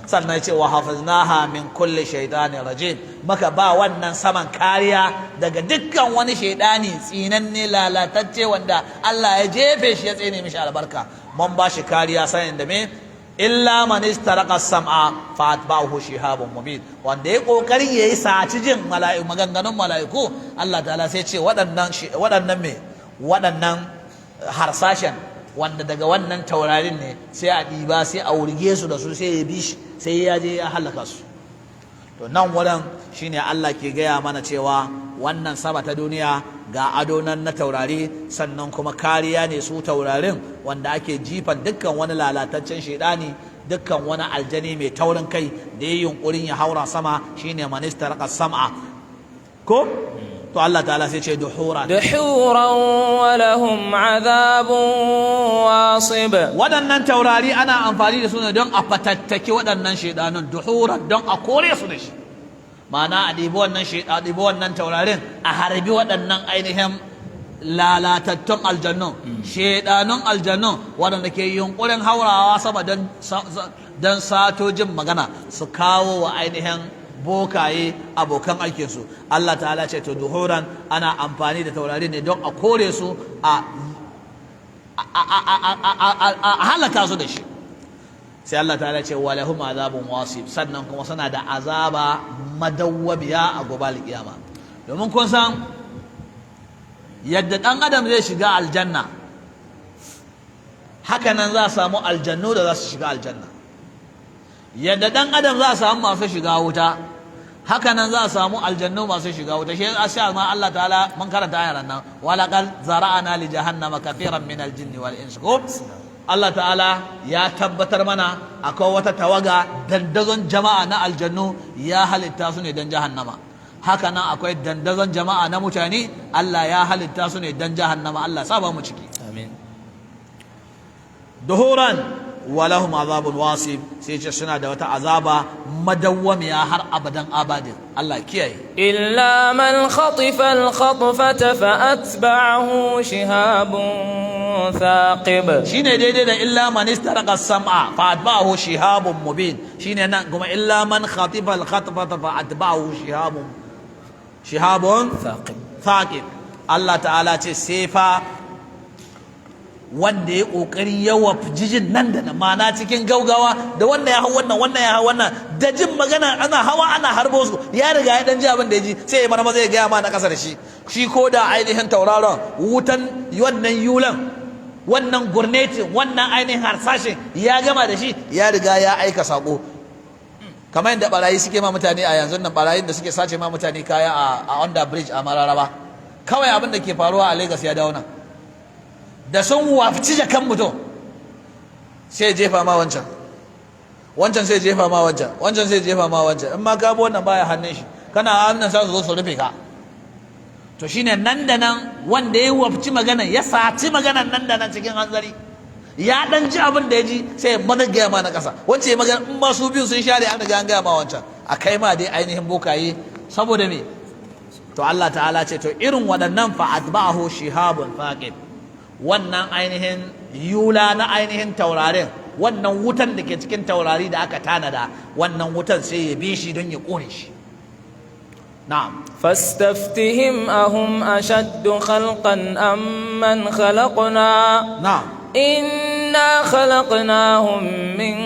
Sannan ce wa hafiznaha min kulli shaytanin rajim, maka ba wannan saman kariya daga dukkan wani shaidani tsinanne lalatacce wanda Allah ya jefe shi ya tsine mishi albarka. Mun ba shi kariya sanin da me illa man istaraqa sam'a fa atba'ahu shihabun mubin, wanda ya kokarin yayi saci jin maganganun mala'iku, Allah ta'ala sai ce waɗannan harsashen wanda daga wannan taurarin ne sai a ɗiba, sai a wurge su da su, sai ya bi shi, sai ya je ya halaka su. To nan wurin shine Allah ke gaya mana cewa wannan sama ta duniya ga ado nan na taurari, sannan kuma kariya ne su taurarin wanda ake jifan dukkan wani lalataccen shaidani, dukkan wani aljani mai taurin kai da ya yunkurin ya haura sama, shine manistar sam'a ko? To Allah ta'ala sai ce duhuran wa lahum azabun wasib. Waɗannan taurari ana amfani da su ne don a fatattake waɗannan shaidanun, duhuran don a kore su da shi, ma'ana a ɗibi wannan taurarin a harbi waɗannan ainihin lalatattun aljannun, shaidanun aljannun waɗanda ke yunkurin haurawa sama don sato jin magana su kawo wa ainihin bokaye abokan aikinsu. Allah ta'ala ce to duhuran ana amfani da taurari ne don a kore su, a halaka su da shi. Sai Allah ta'ala ce wa lahum azabun wasib, sannan kuma suna da azaba madawwamiya a gobe alkiyama. Domin kun san yadda ɗan adam zai shiga aljanna, haka nan za a samu aljannu da za su shiga aljanna. Yadda ɗan adam za a samu masu shiga wuta, haka nan za a samu aljannu masu shiga wuta shi a ma Allah ta'ala mun karanta ayar nan walaqad zara'ana li jahannama kathiran min al-jinni wal insi Allah ta'ala ya tabbatar mana akwai wata tawaga dandazon jama'a na aljannu ya halitta su ne dan jahannama haka nan akwai dandazon jama'a na mutane Allah ya halitta su ne dan jahannama Allah saba mu ciki amin duhuran walahum azabun wasib sai ce suna da wata azaba madawwamiya har abadan abadin Allah kiyaye illa man khatifa al-khatfata fa atba'ahu shihabun thaqib shine daidai da illa man istaraqa as-sam'a fa atba'ahu shihabun mubin shine nan kuma illa man khatifa al-khatfata fa atba'ahu shihabun thaqib Allah ta'ala ce sai fa wanda ya kokari yawa jijin nan da nan mana cikin gaugawa da wanda ya hau wannan ya hau wannan da jin magana ana hawa ana harbo su ya riga ya dan ji abin da ya ji sai ya marmaza ya gaya ma na kasa da shi ko da ainihin tauraron wutan wannan yulan wannan gurnetin wannan ainihin harsashin ya gama da shi ya riga ya aika sako kamar yadda barayi suke ma mutane a yanzu nan barayin da suke sace ma mutane kaya a under bridge a Mararaba kawai abin da ke faruwa a Lagos ya dawo nan da sun wafci jakan mutum sai jefa ma wancan sai jefa ma wancan sai jefa ma wancan in ma ka bi wannan baya hannun shi kana hannun sa su zo su rufe ka to shine nan da nan wanda ya wafci magana ya saci maganan nan da nan cikin hanzari ya dan ji abin da ya ji sai ya mana gaya ma na kasa wacce ya magana in ma su biyu sun share an riga an gaya ma wancan a kai ma dai ainihin bokaye saboda me to Allah ta'ala ce to irin waɗannan fa atba'ahu shihabun thaqib wannan ainihin yula na ainihin taurarin wannan wutan da ke cikin taurari da aka tanada wannan wutan sai ya bi shi don ya kone shi na'am fastaftihim ahum ashaddu khalqan amman khalaqna na'am inna khalaqnahum min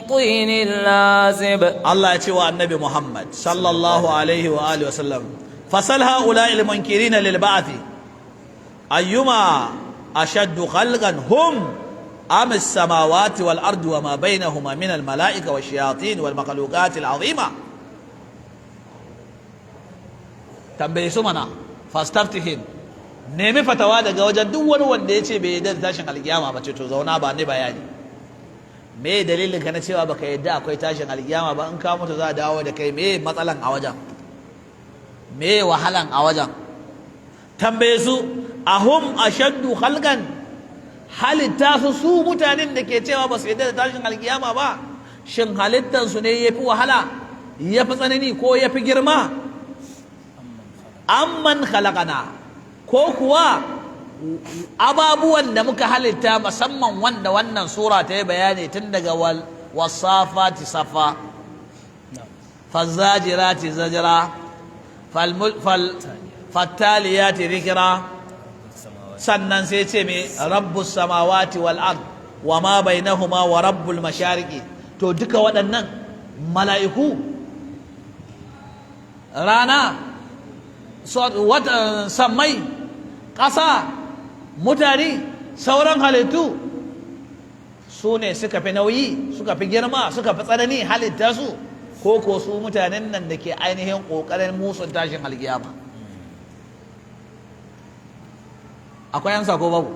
tinin lazib Allah ya ce wa annabi Muhammad sallallahu alaihi wa alihi wa sallam fasal haula'i al-munkirina lil ba'thi ayyuma أشد خلقا هم أم السماوات والأرض وما بينهما من الملائكة والشياطين والمخلوقات العظيمة tambaye su mana fastaftihim nemi fatawa daga wajen duk wani wanda ya ce bai yarda da tashin alkiyama ba ce to zauna ba ni bayani me dalilin ka na cewa baka yarda akwai tashin alkiyama ba in ka mutu za a dawo da kai me matsalan a wajen me wahalan a wajen tambaye su ahum ashaddu khalqan halitta su mutanen da ke cewa ba su yarda da tashin alkiyama ba shin halittan su ne yafi wahala yafi tsanani ko yafi girma amman khalaqana ko kuwa ababuwan da muka halitta musamman wanda wannan sura ta yi bayani tun daga wasafati safa fazzajirati zajra fattaliyati dhikra sannan sai ce me rabbus samawati wal ard wa ma bainahuma wa rabbul mashariqi to duka waɗannan mala'iku rana sammai ƙasa mutane sauran halittu su ne suka fi nauyi suka fi girma suka fi tsanani halitta su ko su mutanen nan da ke ainihin ƙoƙarin musun tashin alkiyama akwai amsa ko babu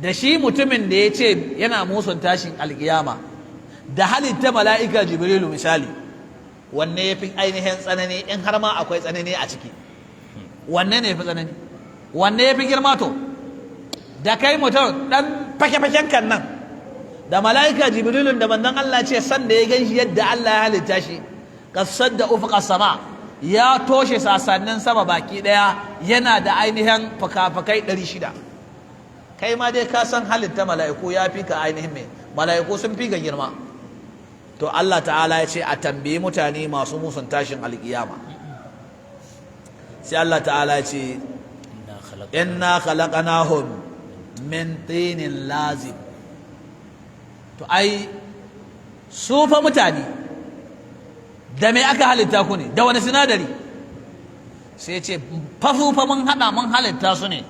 da shi mutumin da ya ce yana musun tashin alkiyama da halitta mala'ika jibrilu misali wanne ya fi ainihin tsanani in har ma akwai tsanani a ciki wanne ne ya fi tsanani wanne ya fi girma to da kai mutum dan fake-faken kan nan da mala'ika jibrilun da manzon Allah ce san da ya gan shi yadda Allah ya halitta shi kasar da ufuka sama ya toshe sasannin sama baki daya yana da ainihin fakafakai 600 kai ma dai ka san halitta mala'iku ya fi ka ainihin mai mala'iku sun fi ga girma to Allah ta'ala ya ce a tambayi mutane masu musun tashin alkiyama sai Allah ta'ala ya ce inna khalaqnahum min tinin lazim to ai su fa mutane da me aka halitta ku ne da wani sinadari sai ce fafu fa mun halitta su ne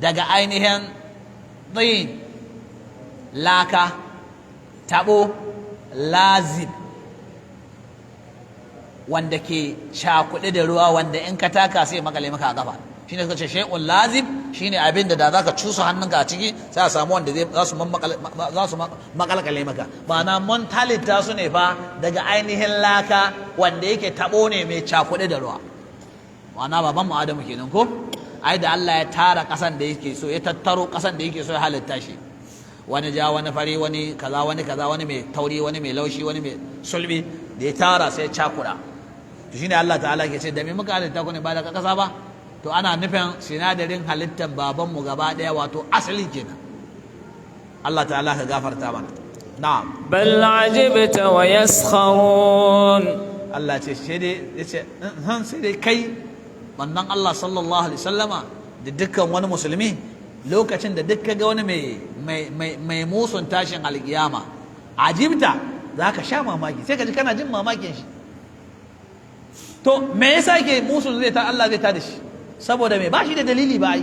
daga ainihin tsin laka tabo lazib wanda ke cakuɗe da ruwa wanda in ka taka sai makale maka a kafa shine suka ce shay'un lazib shine abin da zaka cusa hannunka a ciki sai a samu wanda za su makalkale maka ma'ana mun talita su ne fa daga ainihin laka wanda yake tabo ne mai cakuɗe da ruwa ma'ana baban mu Adamu kenan ko ai da Allah ya tara kasan da yake so ya tattaro kasan da yake so ya halitta shi wani ja wani fari wani kaza wani mai tauri wani mai laushi wani mai sulbi da ya tara sai ya cakuɗa to shine Allah ta'ala ke ce da me muka halitta ku ne ba da kasa ba to ana nufin sinadarin halittar babanmu gaba ɗaya wato asali kenan Allah ta'ala ka gafarta mana na'am bal ajibta wa yaskharun Allah ce sai dai yace sai dai kai wannan Allah sallallahu alaihi wasallama da dukkan wani musulmi lokacin da duk ga wani mai musun tashin alkiyama ajibta zaka sha mamaki sai ka ji kana jin mamakin shi to me yasa ke musun zai ta Allah zai ta da shi saboda me ba shi da dalili ba ai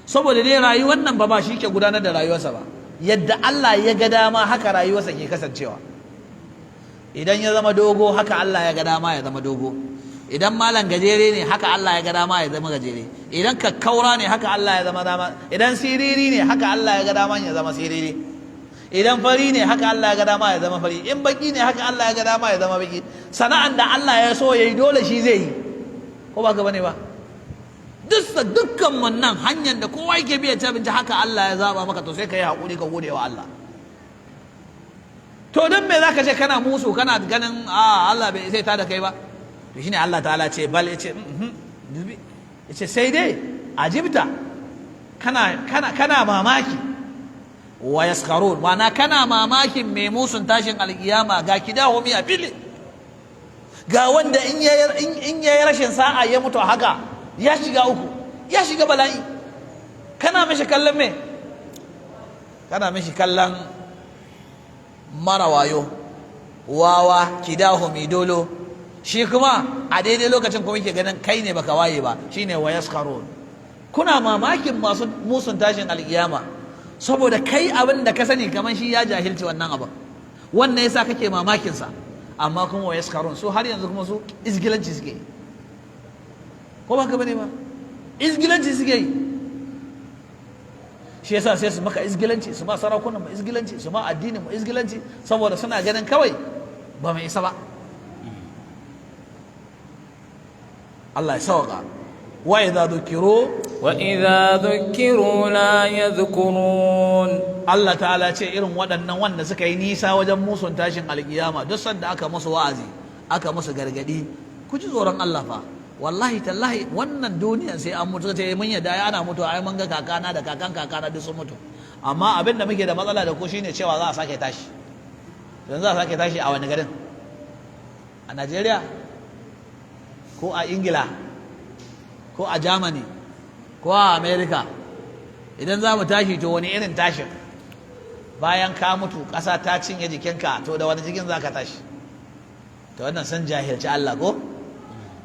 saboda dai rayuwar nan ba shi ke gudanar da rayuwarsa ba yadda Allah ya ga dama haka rayuwarsa ke kasancewa idan ya zama dogo haka Allah ya ga dama ya zama dogo idan malam gajere ne haka Allah ya ga dama ya zama gajere idan kakkaura ne haka Allah ya zama dama idan siriri ne haka Allah ya ga dama ya zama siriri idan fari ne haka Allah ya ga dama ya zama fari in baki ne haka Allah ya ga dama ya zama baki sana'an da Allah ya so yayi dole shi zai yi ko ba ka bane ba dukkan wannan hanyar da kowa yake biya ta binci haka Allah ya zaba maka to sai ka yi haƙuri ka gode wa Allah to don me zaka ce kana musu kana ganin Allah bai sai ta da kai ba to shine Allah ta'ala ce bal yace yace sai dai ajibta kana mamaki wa yaskharun ma'ana kana mamakin mai musun tashin alkiyama ga kidahumi a fili ga wanda in yayi rashin sa'a ya mutu haka ya shiga uku ya shiga bala'i kana mishi kallon me kana mishi kallon mara wayo wawa kidahumi dolo shi kuma a daidai lokacin kuma yake ganin kai ne baka waye ba shine wa yaskharun kuna mamakin masu musun tashin alkiyama saboda kai abin da ka sani kamar shi ya jahilci wannan abin wannan yasa kake mamakin sa amma kuma wa yaskharun su har yanzu kuma su izgilanci suke yi ko ba ka bane ba izgilanci suke yi shi yasa sai su maka izgilanci su ma sarakunan mu izgilanci su ma addinin mu izgilanci saboda suna ganin kawai ba mai isa ba Allah ya sauka wa idza dhukiru la yadhkurun Allah ta'ala ce irin waɗannan wanda suka yi nisa wajen musun tashin alkiyama duk sanda aka musu wa'azi aka musu gargadi ku ji tsoron Allah fa wallahi tallahi wannan duniyan sai an mutu ta mun yadda ai ana mutu ai mun ga kakana da kakan kakana duk sun mutu amma abin da muke da matsala da ku shine cewa za a sake tashi yanzu za a sake tashi a wani garin a Najeriya ko a Ingila ko a Germany ko a America idan za mu tashi to wani irin tashin bayan ka mutu ƙasa ta cinye jikinka to da wani jikin za ka tashi to wannan san jahilci Allah ko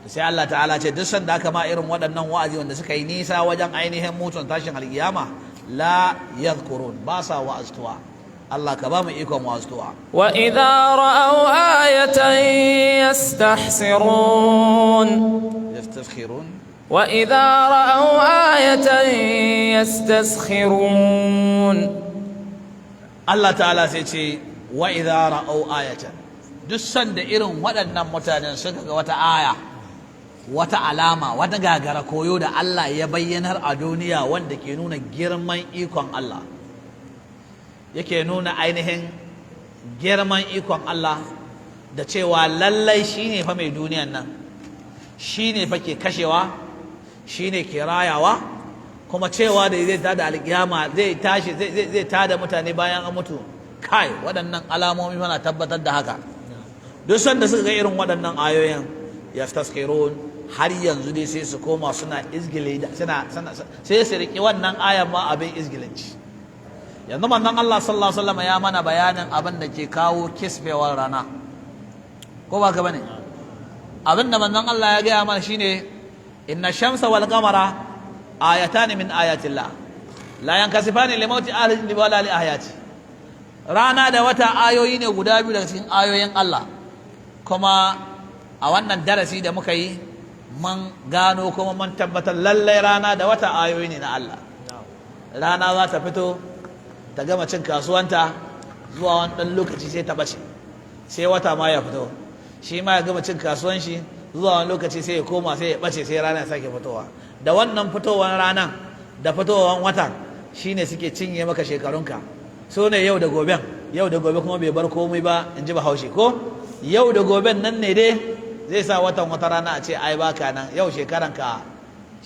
sai Allah ta'ala ce duk sanda aka ma irin waɗannan wa'azi wanda suka yi nisa wajen ainihin mutuwan tashin alkiyama la yadhkurun ba sa wa'aztuwa Allah ka ba mu ikon wa'aztuwa wa idza ra'aw ayatan yastaskhirun wa idza ra'aw ayatan yastaskhirun Allah ta'ala sai ce wa idza ra'aw ayatan duk sanda irin waɗannan mutanen suka ga wata aya wata alama wata gagara koyo da Allah ya bayyanar a duniya wanda ke nuna girman ikon Allah yake nuna ainihin girman ikon Allah da cewa lallai shine fa mai duniyan nan shine fa ke kashewa shine ke rayawa kuma cewa da zai tada alkiyama zai tashi zai tada mutane bayan an mutu kai waɗannan alamomi mana tabbatar da haka duk sanda suka ga irin waɗannan ayoyin yastaskirun har yanzu dai sai su koma suna izgile suna sai su riki wannan ayan ma abin izgilanci yanzu manzon Allah sallallahu alaihi wasallam ya mana bayanin abin da ke kawo kisfewar rana ko ba ka bane abin da manzon Allah ya gaya mana shine inna shamsa wal qamara ayatan min ayatillah la yankasifani li mauti ahli wala li ahyati rana da wata ayoyi ne guda biyu daga cikin ayoyin Allah kuma a wannan darasi da muka yi mun gano kuma mun tabbatar lallai rana da wata ayoyi ne na Allah. Rana za ta fito ta gama cin kasuwanta zuwa wani ɗan lokaci sai ta ɓace, sai wata ma ya fito shi ma ya gama cin kasuwan shi zuwa wani lokaci sai ya koma sai ya ɓace sai rana ya sake fitowa. Da wannan fitowar ranar da fitowar watan shine suke cinye maka shekarunka. So ne yau da goben, yau da gobe kuma bai bar komai ba in ji Bahaushe ko yau da goben nan ne dai zai sa watan wata rana a ce ai baka nan, yau shekaran ka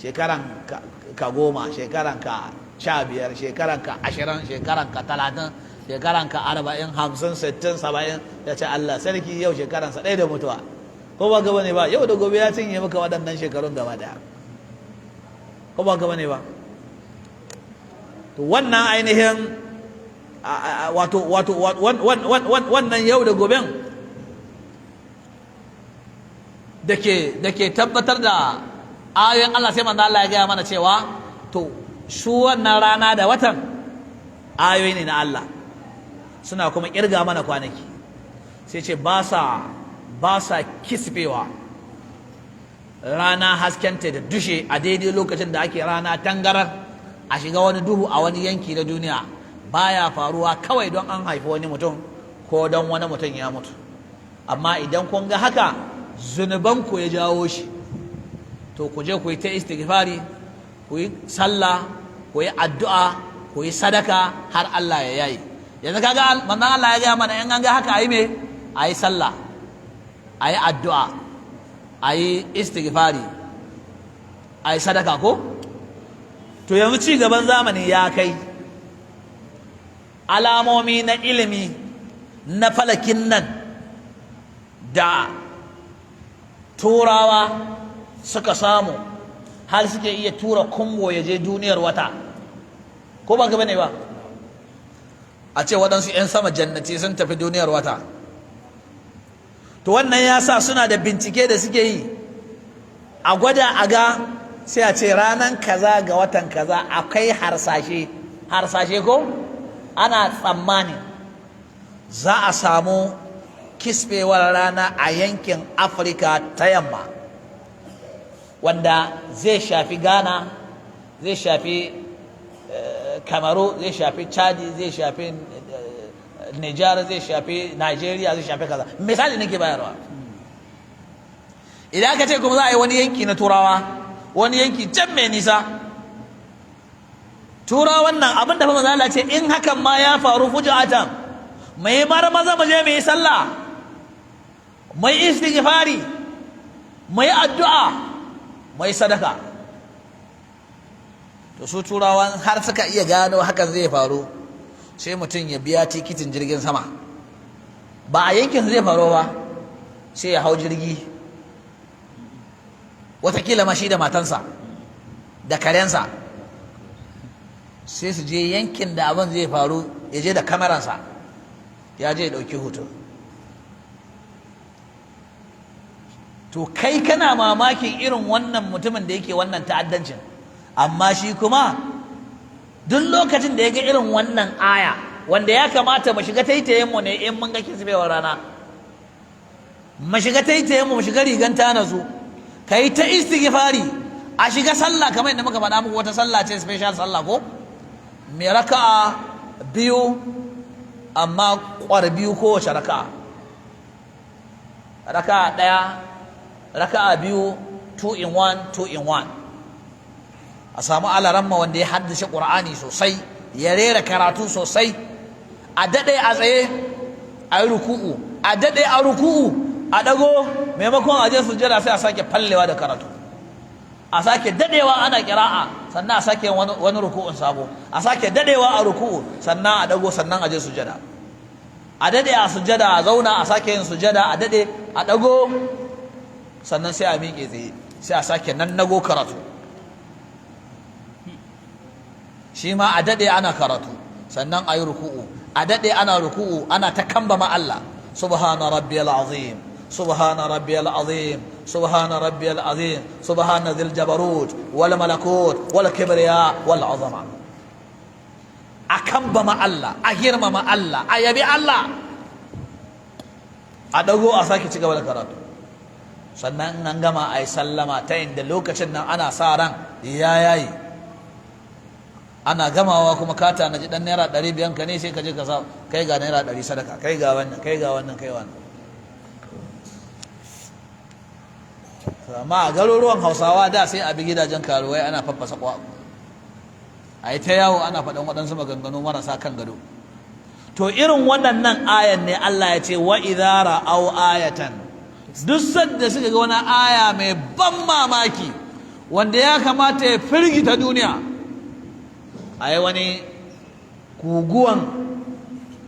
10, shekaran ka 15, shekaran ka 20, shekaran ka 30, shekaran ka 40, 50, 60, 70, ya ce Allah sarki yau shekaran sa ɗaya da mutuwa. Ko ba gaba ne ba, yau da gobe ya cinye maka waɗannan shekarun gaba daya. Ko ba gaba ne ba. To wannan ainihin wato wannan yau da goben da ke tabbatar da ayoyin Allah, sai manzo Allah ya gaya mana cewa to su wannan rana da watan ayoyi ne na Allah, suna kuma kirga mana kwanaki. Sai ce ba sa kisbewa rana haskenta da dushe a daidai lokacin da ake rana tangarar a shiga wani duhu a wani yanki na duniya. Baya faruwa kawai don an haifi wani mutum ko don wani mutum ya mutu, amma idan kun ga haka zunubanku ya jawo shi, to ku je ku yi ta istighfari, ku yi sallah, ku yi addu'a, ku yi sadaka har Allah ya yayi. Yanzu kaga manzon Allah ya gaya mana in an ga haka ayi me? Ayi sallah, ayi addu'a, ayi istighfari, ayi sadaka ko? To yanzu ci gaban zamani ya kai alamomi na ilimi na falakin nan da turawa suka samu har suke iya tura kumbo ya je duniyar wata, ko ba gaba ne ba a ce waɗansu 'yan sama jannati sun tafi duniyar wata. To wannan ya sa suna da bincike da suke yi a gwada a ga, sai a ce ranar kaza ga watan kaza akwai harsashe ko ana tsammani za a samu kisbewar rana a yankin Afirka ta yamma, wanda zai shafi Ghana, zai shafi Kamaru, zai shafi Chadi, zai shafi Nijar, zai shafi Nigeria, zai shafi kaza. Misali nake bayarwa. Idan aka ce kuma za a yi wani yanki na turawa, wani yanki can mai nisa, turawan nan abin da fa manzo Allah ce in hakan ma ya faru fujatan, mai maza mu je mu yi sallah, mai istighfari, mai addu'a, mai sadaka. To su turawan har suka iya gano hakan zai faru, sai mutum ya biya tikitin jirgin sama, ba a yankin zai faru ba, sai ya hau jirgi, watakila ma shi da matansa da karensa, sai su je yankin da abin zai faru, ya je da kamaransa, ya je ya ɗauki hoto. To kai kana mamakin irin wannan mutumin da yake wannan ta'addancin, amma shi kuma duk lokacin da ya ga irin wannan aya wanda ya kamata mu shiga taitayenmu ne in mun ga kisbewar rana, mu shiga taitayenmu, mu shiga rigan tanazu, ka yi ta istighfari, a shiga sallah kamar yadda muka faɗa muku, wata sallah ce special sallah ko mai raka'a biyu amma kwar biyu kowace raka'a, raka'a ɗaya, raka'a biyu, 2 in 1, 2 in 1. A samu alaramma wanda ya haddace Qur'ani sosai, ya rera karatu sosai, a daɗe a tsaye a yi ruku'u, a daɗe a ruku'u, a ɗago, maimakon a je sujjada sai a sake fallewa da karatu, a sake daɗewa ana ƙira'a, sannan a sake wani ruku'un sabo, a sake daɗewa a ruku'u, sannan a ɗago, sannan a je sujjada, a daɗe a sujjada, a zauna, a sake yin sujjada, a daɗe a ɗago, sannan sai a miƙe tsaye, sai a sake nan nago karatu, shi ma a daɗe ana karatu, sannan a yi ruku'u, a daɗe ana ruku'u, ana ta kambama Allah, subhana rabbiyal azim, subhana rabbiyal azim, subhana rabbiyal azim, subhana dhil jabarut wal malakut wal kibriya wal azama. A kambama Allah, a girmama Allah, a yabi Allah, a dago a sake cigaba da karatu. sannan in an gama a yi sallama ta inda lokacin nan ana sa ran ya yayi, ana gamawa kuma ka tanaji dan naira 500 ka ne sai ka je ka sa kai ga naira 100 sadaka, kai ga wannan kai ga wannan kai wannan. Amma a garuruwan Hausawa da sai a bi gidajen karuwai ana faffasa kwa, a yi ta yawo ana faɗan waɗansu maganganu marasa kan gado. To irin waɗannan ayan ne Allah ya ce wa idza ra'aw ayatan, duk sanda suka ga wani aya mai ban mamaki wanda ya kamata ya firgita duniya, a yi wani guguwan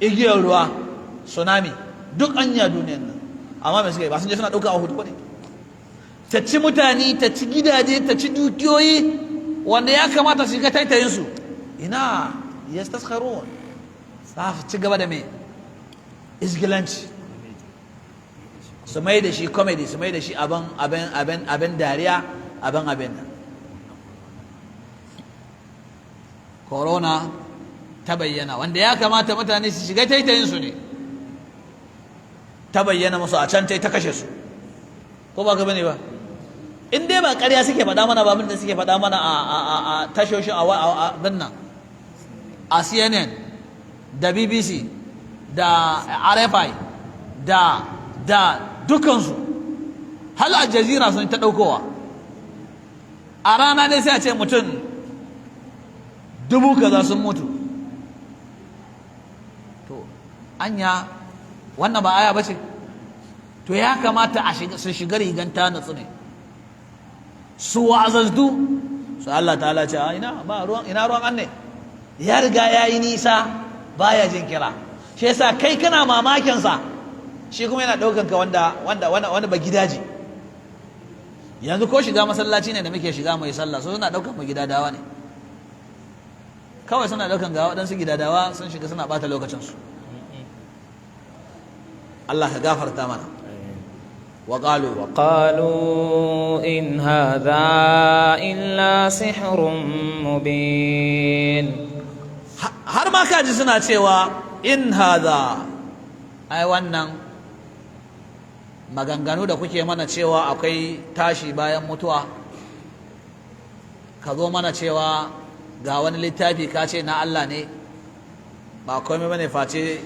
igiyar ruwa tsunami duk anya duniyan nan, amma mai suka yi ba sun je suna ɗauka a hudu ba ne, ta ci mutane, ta ci gidaje, ta ci dukiyoyi wanda ya kamata su ga taitayinsu. Ina yastaskharun, za su ci gaba da mai isgilanci, su mai da shi comedy, su mai da shi abin dariya, abin nan. Corona ta bayyana wanda ya kamata mutane su shiga taitayinsu ne, ta bayyana musu a can ta kashe su, ko ba ka bane ba? In dai ba ƙarya suke faɗa mana ba, abin da suke faɗa mana a tashoshin a nan, a CNN da BBC da RFI da dukansu, hal Al Jazeera sun ta ɗaukowa a rana dai sai a ce mutum 1000 kaza sun mutu. To anya wannan ba aya ba ce? To ya kamata su shiga riganta natsu ne, su wa'azazdu su. Allah ta'ala ce ina ruwan an ne, ya riga ya yi nisa baya jin kira. Shi yasa kai kana mamakin sa, shi kuma yana daukan ka wanda ba gidaje. Yanzu ko shiga masallaci ne da muke shiga mu yi sallah, so suna daukan mu gidadawa ne, kawai suna daukan ga waɗansu gidadawa sun shiga suna bata lokacin su. Allah ka gafarta mana. وقالوا إن هذا إلا سحر مبين. har ma kaji suna cewa in hadha, ai wannan maganganu da kuke mana cewa akwai tashi bayan mutuwa, ka zo mana cewa ga wani littafi ka ce na Allah ne, ba komai bane face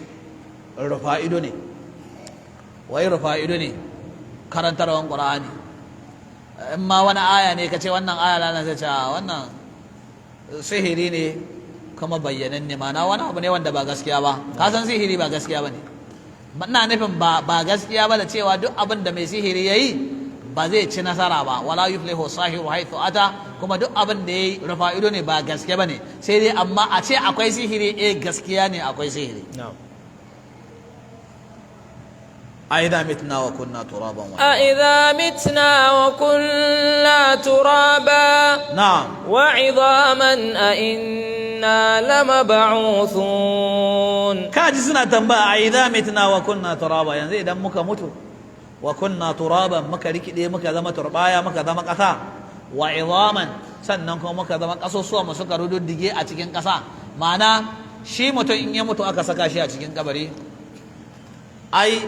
rufa ido ne. Wai rufa ido ne karantarwan Qur'ani. In ma wani aya ne ka ce wannan aya lana, zai ce wannan sihiri ne kuma bayyananne, mana wani abu ne wanda ba gaskiya ba. Ka san sihiri ba gaskiya ba ne, ina nufin ba gaskiya ba da cewa duk abin da mai sihiri ya yi ba zai ci nasara ba. Wala yuflihu sahiru haythu ata, kuma duk abin da ya yi rufa ido ne ba gaskiya ba ne, sai dai amma a ce akwai sihiri, gaskiya ne akwai sihiri. أإذا متنا وكنا ترابا أإذا متنا وكنا ترابا نعم وعظاما أإنا لمبعوثون. كاجي سنة تنبأ أإذا متنا وكنا ترابا، يعني إذا مكا متو وكنا ترابا مكا ركدي مكا ذما تربايا مكا ذما قصا وعظاما سننكم مكا ذما قصصوا مسكا ردود ديجي أتكين قصا. معنى شي متو إن يمتو أكا سكا شي أتكين كبري، أي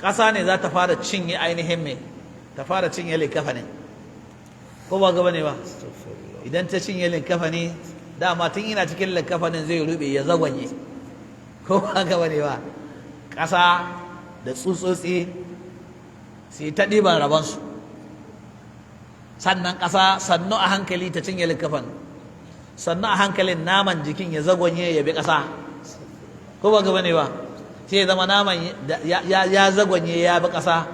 ƙasa ne za ta fara cinye ainihin mai, ta fara cinye linkafanin, ko ba gaba ne ba? Idan ta cinye linkafanin, dama tun ina cikin linkafanin zai rube ya zagwanye, ko ba gaba ne ba? Ƙasa da tsutsotsi su yi ta ɗiban rabonsu, sannan ƙasa sannu a hankali ta cinye linkafan, sannu a hankalin naman jikin ya zagwanye ya bi ƙasa, ko ba gaba ne ba? sai zama naman ya zagwanye ya bi ƙasa,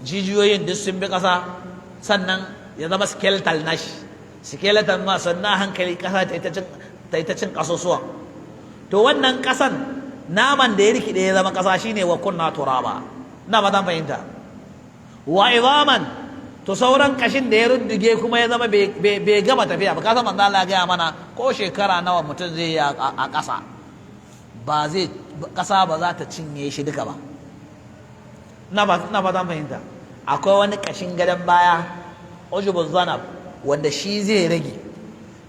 jijiyoyin duk sun bi ƙasa, sannan ya zama skeletal nashi, skeletal ma sannan hankali ƙasa ta yi ta cin ƙasusuwan. To wannan ƙasan naman da ya rikide ya zama ƙasa shine wa kunna turaba. Ina ba zan fahimta. Wa izaman, to sauran ƙashin da ya ruddige kuma ya zama bai gama tafiya ba. Ka san manzo Allah ya gaya mana ko shekara nawa mutum zai yi a ƙasa, ƙasa ba za ta cinye shi duka ba. Na ba zan fahimta. Akwai wani ƙashin gadon baya, ujubul zanab, wanda shi zai rage,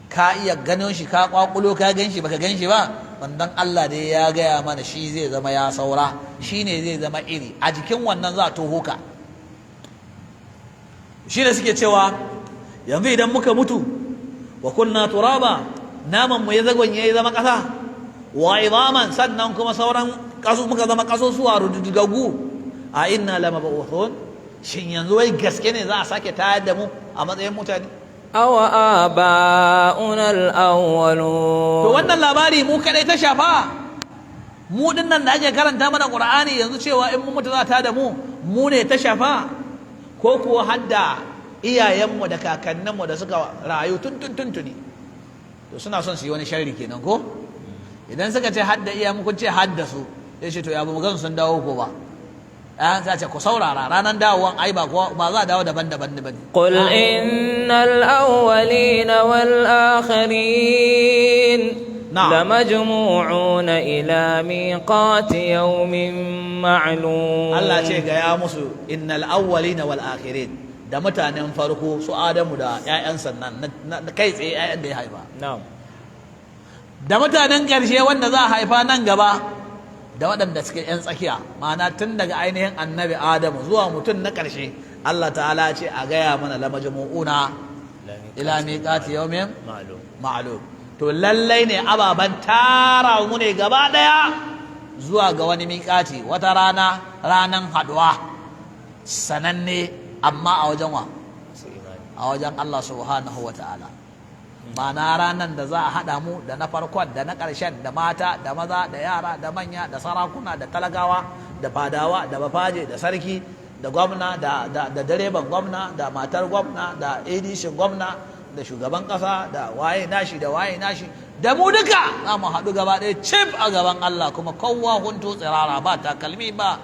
ka iya ganin shi, ka kwakulo ka gan shi baka gan shi ba, wannan Allah dai ya gaya mana shi zai zama ya saura, shi ne zai zama iri a jikin wannan za a toho ka. shi ne suke cewa yanzu idan muka mutu wa kunna turaba naman mu ya zagonye ya zama ƙasa wa idaman sannan kuma sauran kasu muka zama kasusuwa rududdugagu a inna lamab'uthun shin yanzu wai gaske ne za a sake tayar da mu a matsayin mutane aw aba'una al-awwalun to wannan labari mu kadai ta shafa mu dinnan da ake karanta mana Qur'ani yanzu cewa in mun mutu za ta da mu ne ta shafa ko kuwa hadda iyayenmu da kakanninmu da suka rayu tuntuni to suna son su yi wani sharri kenan ko idan suka ce hadda iyayenmu kun ce hadda su sai ce to ya ba mu gan sun dawo ko ba za ce ku saurara ranar dawowan ai ba za a dawo daban-daban ne qul innal awwalina wal akhirin lamajmu'una ila miqati yawmin ma'lum Allah ce ga ya musu innal awwalina wal akhirin da mutanen farko su Adamu da ƴaƴan sannan na kai tsaye ƴaƴan da ya haifa da mutanen ƙarshe wanda za a haifa nan gaba da waɗanda suke ƴan tsakiya ma'ana tun daga ainihin annabi Adamu zuwa mutum na ƙarshe Allah ta'ala ce a gaya mana lamajmu'una ila miqati yawmin ma'lum to lallai ne ababen tara mu ne gaba ɗaya zuwa ga wani miƙati wata ranan haɗuwa sananne amma a wajen wa a wajen Allah subhanahu wa ta'ala ma'ana ranar da za a haɗa mu da na farkon da na ƙarshen da mata da maza da yara da manya da sarakuna da talagawa da fadawa da bafaje da sarki da gwamna da direban gwamna da matar gwamna da adishin gwamna da shugaban ƙasa da waye nashi da mu duka za mu haɗu gaba ɗaya cif a gaban Allah kuma kowa huntu tsirara ba takalmi ba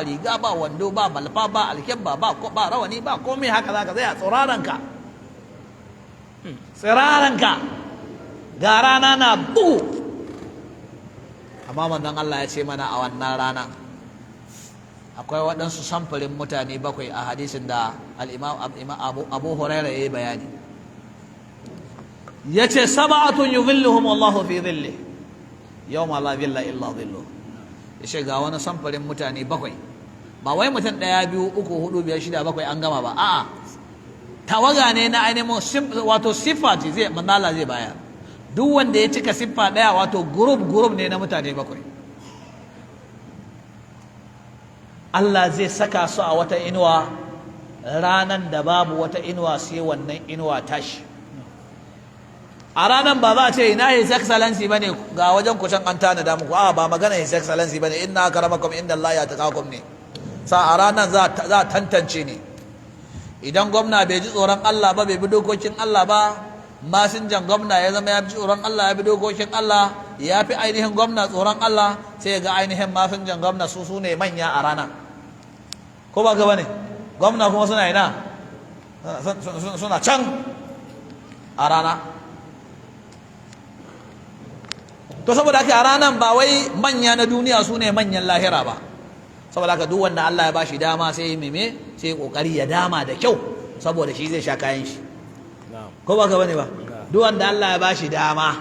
riga ba wando ba malfa ba alkyabba ba rawani ba komai haka za ka zai a tsiraranka ga rana na bugu amma manzon Allah ya ce mana a wannan rana akwai waɗansu samfurin mutane bakwai a hadisin da al-imam Abu Hurairah ya yi bayani ya ce sab'atun yuzilluhum Allahu fi dhillihi yawma la dhilla illa dhilluh ya ce ga wani samfurin mutane bakwai ba wai mutum ɗaya biyu uku hudu biyar shida bakwai an gama ba a'a tawaga ne na ainihin wato siffa ce zai manala zai bayar duk wanda ya cika siffa ɗaya wato group ne na mutane bakwai Allah zai saka su a wata inuwa ranan da babu wata inuwa sai wannan inuwa tashi a ranan ba za a ce ina his excellency bane ga wajen kucan an tanada muku a ba magana his excellency bane inna akramakum inda Allah ya taqakum ne sa a ranan za tantance ne idan gwamna bai ji tsoron Allah ba bai bi dokokin Allah ba masinjan gwamna ya zama ya bi tsoron Allah ya bi dokokin Allah ya fi ainihin gwamna tsoron Allah sai ga ainihin masinjan gwamna su ne manya a rana ko ba gaba ne gwamna kuma suna ina suna can a rana to saboda haka a ranan ba wai manya na duniya su ne manyan lahira ba saboda haka duk wanda Allah ya bashi dama sai meme sai kokari ya dama da kyau saboda shi zai sha kayan shi ko ba ka bane ba duk wanda Allah ya bashi dama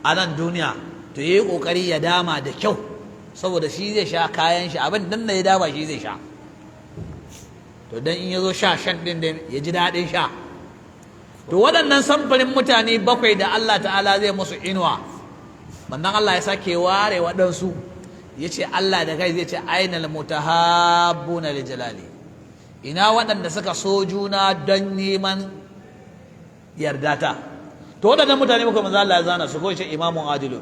a nan duniya to yayi kokari ya dama da kyau saboda shi zai sha kayan shi abin dan da ya dama shi zai sha to dan in yazo shan din da ya ji dadin sha to waɗannan samfarin mutane bakwai da Allah ta'ala zai musu inuwa manzon Allah ya sake ware waɗansu yace Allah da kai zai ce ainal mutahabbuna li jalali ina waɗanda suka so juna don neman yardata to waɗannan mutane muka manzo Allah ya zana su ko shi imamun adilu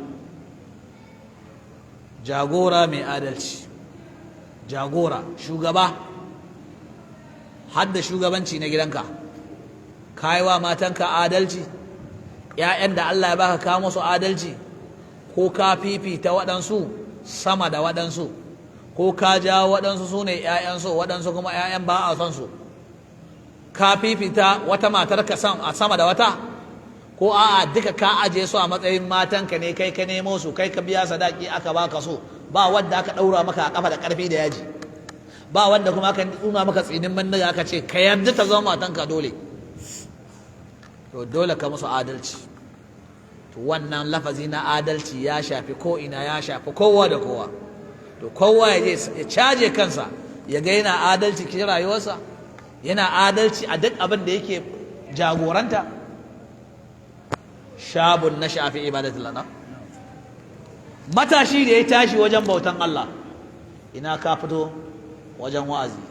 jagora mai adalci jagora shugaba hadda shugabanci na gidanka kaiwa matanka adalci ƴaƴan da Allah ya baka ka musu adalci ko ka fifita waɗansu sama da waɗansu ko ka jawo waɗansu su ne ‘ya'yansu waɗansu kuma ‘ya'yan ba a son su ka fifita wata matar ka a sama da wata ko a'a duka ka aje su a matsayin matanka ne kai ka nemo su kai ka biya sadaki aka baka so ba wanda aka ɗaura maka a kafa da ƙarfi da yaji ba wanda kuma aka tsuna maka tsinin mandaga aka ce ka yarda ta zama matanka dole to dole ka musu adalci to wannan lafazi na adalci ya shafi ko ina ya shafi kowa da kowa to kowa ya je ya caje kansa ya ga yana adalci cikin rayuwarsa yana adalci a duk abin da yake jagoranta. Shabun na shafi ibadatillah, matashi da ya tashi wajen bautan Allah. Ina ka fito wajen wa'azi,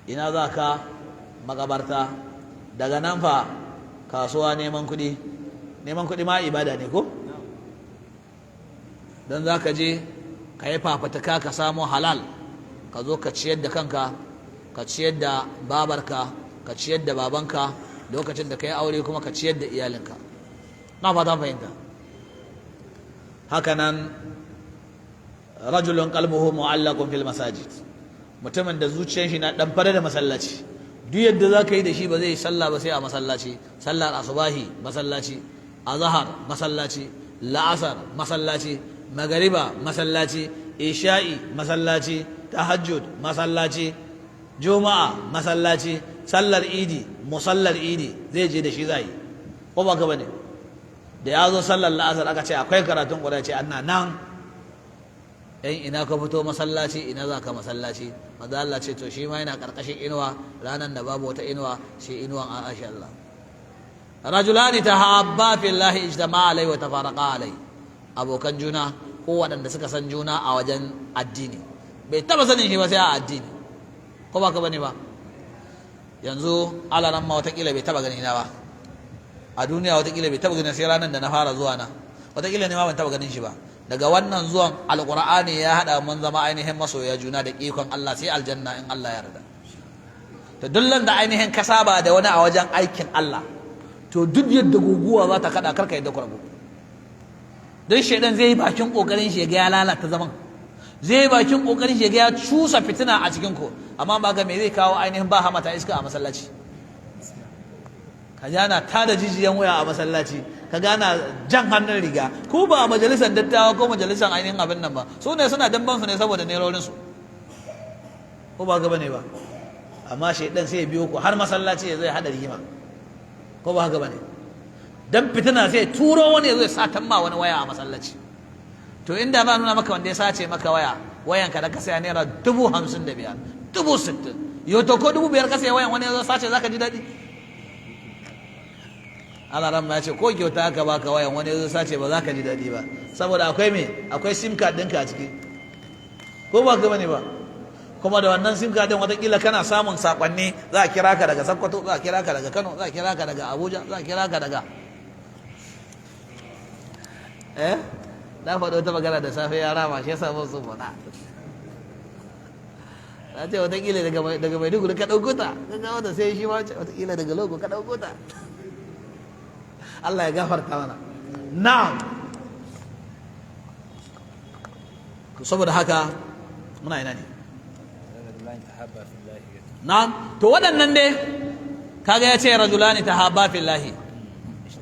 ina za ka makabarta, daga nan fa kasuwa neman kuɗi ma ibada ne ko? don za ka je ka yi fafataka ka samu halal, ka zo ka ciyar da kanka, ka ciyar da babarka, ka ciyar da babanka, lokacin da ka yi aure kuma ka ciyar da iyalinka. Na fata fahimta. Hakanan rajulun qalbuhu mu'allaqun fil masajid, mutumin da zuciyar shi na ɗamfare da masallaci. Duk yadda za ka yi da shi ba zai yi sallah ba sai a masallaci. Sallar asubahi masallaci, azhar masallaci, la'asar masallaci, magariba masallaci, isha'i masallaci, tahajjud masallaci, juma'a masallaci, sallar idi musallar idi zai je da shi zai. Ko ba ka bane? Da ya zo sallar la'asar aka ce akwai karatun Qur'ani, ce anna nan. Ina ka fito masallaci, ina za ka masallaci. Manzo Allah ce to shi ma yana karkashin inuwa ranan da babu wata inuwa sai inuwan Aisha Allah. Rajulani tahabba fillahi ijtama'a alai wa tafaraqa alai. Abokan juna ko waɗanda suka san juna a wajen addini, bai taba sanin shi ba sai a addini. Ko ba ka bane ba? Yanzu alaran ma watakila bai taba gani na ba a duniya, watakila bai taba gani sai ranar da na fara zuwa na, watakila ne ma ban taba ganin shi ba. Daga wannan zuwan alqur'ani ya hada mun zama ainihin masoya juna da ikon Allah sai aljanna in Allah ya yarda. To dullan da ainihin ka saba da wani a wajen aikin Allah, to duk yadda guguwa za ta kada karka yadda kurbu. Don shaidan zai yi bakin kokarin shi ya ga ya lalata zaman, zai yi bakin kokarin shi ya ga ya cusa fitina a cikin ku, amma ba ga me zai kawo ainihin ba hamata iska a masallaci. Ka gana tada jijiyan waya a masallaci, ka gana jan hannun riga, ko ba a majalisar dattawa ko majalisar ainihin abin nan ba, su ne suna damban su ne saboda nerorin su, ko ba gaba ne ba. Amma shaidan sai ya biyo ku har masallaci ya zai hada rigima, ko ba gaba ne. Dan fitina sai turo wani ya zo ya satan ma wani waya a masallaci. To inda ba nuna maka wanda ya sace maka wayanka da ka saya naira 55,000, 60,000, yau to ko 5,000 ka saya wayan wani ya zo sace zaka ji daɗi? Allah ran ya ce ko kyauta aka baka wayan wani ya zo sace ba za ka ji daɗi ba, saboda akwai akwai sim card ɗinka a ciki, ko ba ka bane ba. Kuma da wannan sim card ɗin watakila kana samun sakonni, za a kira ka daga Sokoto, za a kira ka daga Kano, za a kira ka daga Abuja, za a kira ka daga na faɗo ta magana da safe ya rama shi yasa mun faɗa. Na ce watakila daga Maiduguri ka ɗauko ta, ga wanda sai shi ma watakila daga Logo ka ɗauko ta. Allah ya gafarta mana. Na'am. Saboda haka muna ina ne? Na'am. To waɗannan dai kaga ya ce rajulani tahabba fillahi,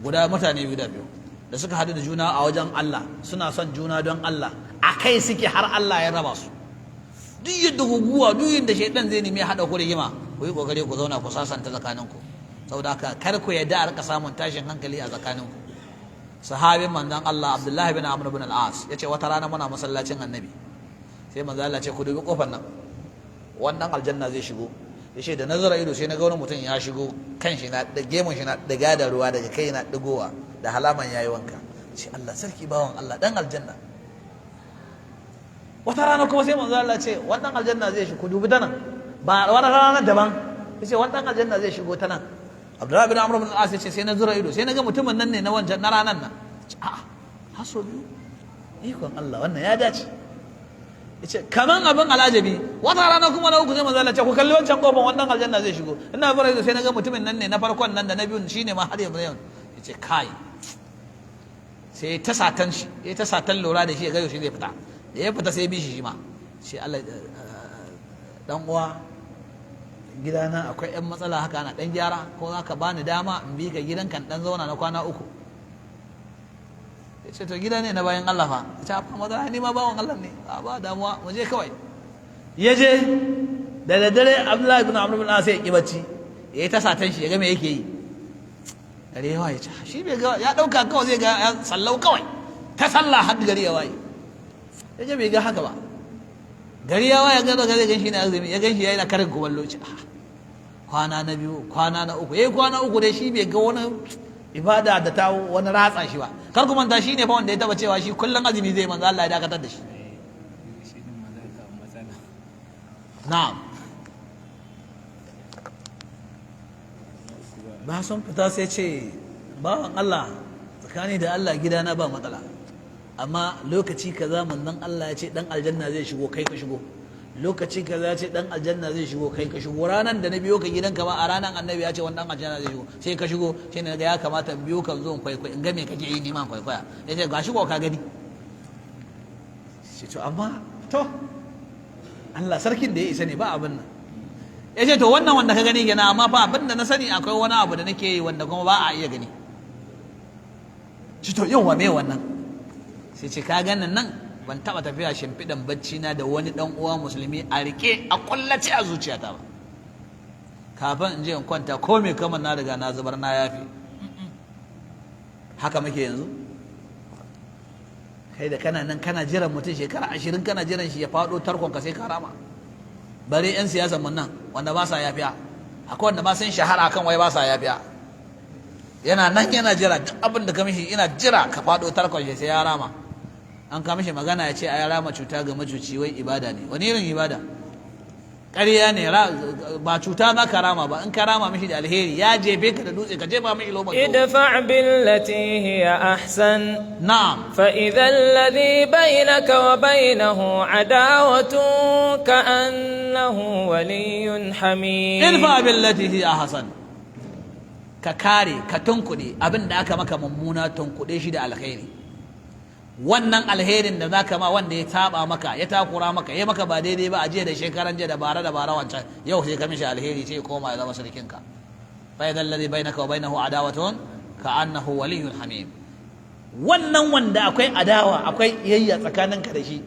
guda mutane guda biyu da suka haɗu da juna a wajen Allah, suna son juna don Allah, a kai suke har Allah ya raba su. Duk yadda guguwa, duk yadda shaidan zai nemi haɗa ku rigima, ku yi ƙoƙari ku zauna ku sasanta tsakaninku, saboda haka kar ku yadda a rika samun tashin hankali a tsakaninku. Sahabin manzon Allah Abdullahi bin Amr bin al-As yace wata rana muna masallacin Annabi, sai manzon Allah ce ku dubi kofar nan, wannan aljanna zai shigo. Yace da nazara ido sai na ga wani mutum ya shigo, kanshi na da gemun shi na diga da ruwa daga kai na digowa da halaman yayi wanka. Ce Allah sarki bawan Allah dan aljanna. Wata rana kuma sai manzon Allah ce wannan aljanna zai shigo, ku dubi ta nan, ba wani rana daban. Yace wannan aljanna zai shigo ta nan. Abdullahi bin Amr bin al-As yace sai na zura ido sai na ga mutumin nan ne na wancan na ranan nan. A'a, haso biyu. Ikon Allah wannan ya dace. Yace kaman abin alajabi, wata rana kuma na uku sai manzo Allah ce ku kalli wancan kofar wannan aljanna zai shigo. Ina fara ido sai na ga mutumin nan ne na farkon nan da na biyun shine ma har yanzu yau. Yace kai. Sai ta satan shi, ta satan lura da shi ya ga yau shi zai fita. Da ya fita sai bi shi ma. Sai Allah dan uwa gidana akwai 'yan matsala haka ana ɗan gyara, ko za ka bani dama in bi ka gidan kan ɗan zauna na kwana 3. Ya ce to gida ne na bayan Allah fa. Ya ce a matsala ni ma bawan Allah ne, a ba damuwa mu je kawai. Ya je da daddare Abdullahi bin Amr bin As ya ki bacci, ya yi ta satan shi ya ga me yake yi. Gari ya waye, shi bai ga, ya ɗauka kawai zai ga ya sallau kawai ta sallah har gari ya waye. Ya je bai ga haka ba. Gari ya waya gado zai gan shi na azumi, ya gan shi yana karin kumallo. kwana na biyu, kwana na uku, kwana uku dai shi bai ga wani ibada da ta wani ratsa shi ba. Kar ku manta shi ne fa wanda ya taba cewa shi kullum azumi zai, manzo Allah ya dakatar da shi. Na'am. Ba son fita sai ce bawan Allah tsakani da Allah gidana ba matsala, amma lokaci kaza manzon Allah ya ce dan aljanna zai shigo kai ka shigo, lokaci kaza ya ce dan aljanna zai shigo kai ka shigo, ranan da na biyo ka gidanka ma a ranan annabi ya ce wannan aljanna zai shigo sai ka shigo, sai na ga ya kamata in biyo ka zo in kwaikwai in ga me kake yi, ni ma kwaikwaya. Ya ce ga shigo ka gani. Shi to amma to Allah sarkin da ya isa ne ba abin nan. Ya ce to wannan wanda ka gani gina, amma fa abin da na sani akwai wani abu da nake yi wanda kuma ba a iya gani. Shi to yau wa me wannan? Sai ce ka ganin nan ban taba tafiya shimfiɗan bacci na da wani dan uwa musulmi a rike a kullace a zuciyata ba, kafin in je in kwanta ko me kamar na riga na zubar na yafi. Haka muke yanzu. Kai da kana nan kana jiran mutum shekara 20 kana jiran shi ya faɗo tarkon ka sai ka rama. Bare 'yan siyasan mun nan wanda ba sa yafiya, akwai wanda ba sun shahara kan wai ba sa yafiya. Yana nan yana jira duk abin da ka mishi, ina jira ka faɗo tarkon shi sai ya rama. An ka mishi magana ya ce a ya rama cuta ga macuci wai ibada ne. Wani irin ibada? Ƙarya ne, ba cuta za ka rama ba. In ka rama mishi da alheri ya jefe ka da dutse ka jefa mishi lomar to. idfa' billati hiya ahsan. Na'am. fa idha alladhi bainaka wa bainahu adawatun ka'annahu waliyyun hamim. Idfa' billati hiya ahsan. Ka kare, ka tunkuɗe abin da aka maka mummuna, tunkuɗe shi da alheri. Wannan alherin da zaka ma wanda ya taba maka, ya takura maka, ya maka ba daidai ba a jiya da shekaran jiya da bara wancan, yau sai ka mishi alheri sai koma ya zama sarkinka. Fa idhal ladhi bainaka wa bainahu adawatun ka'annahu waliyyun hamim. Wannan wanda akwai adawa, akwai iyayya tsakaninka da shi,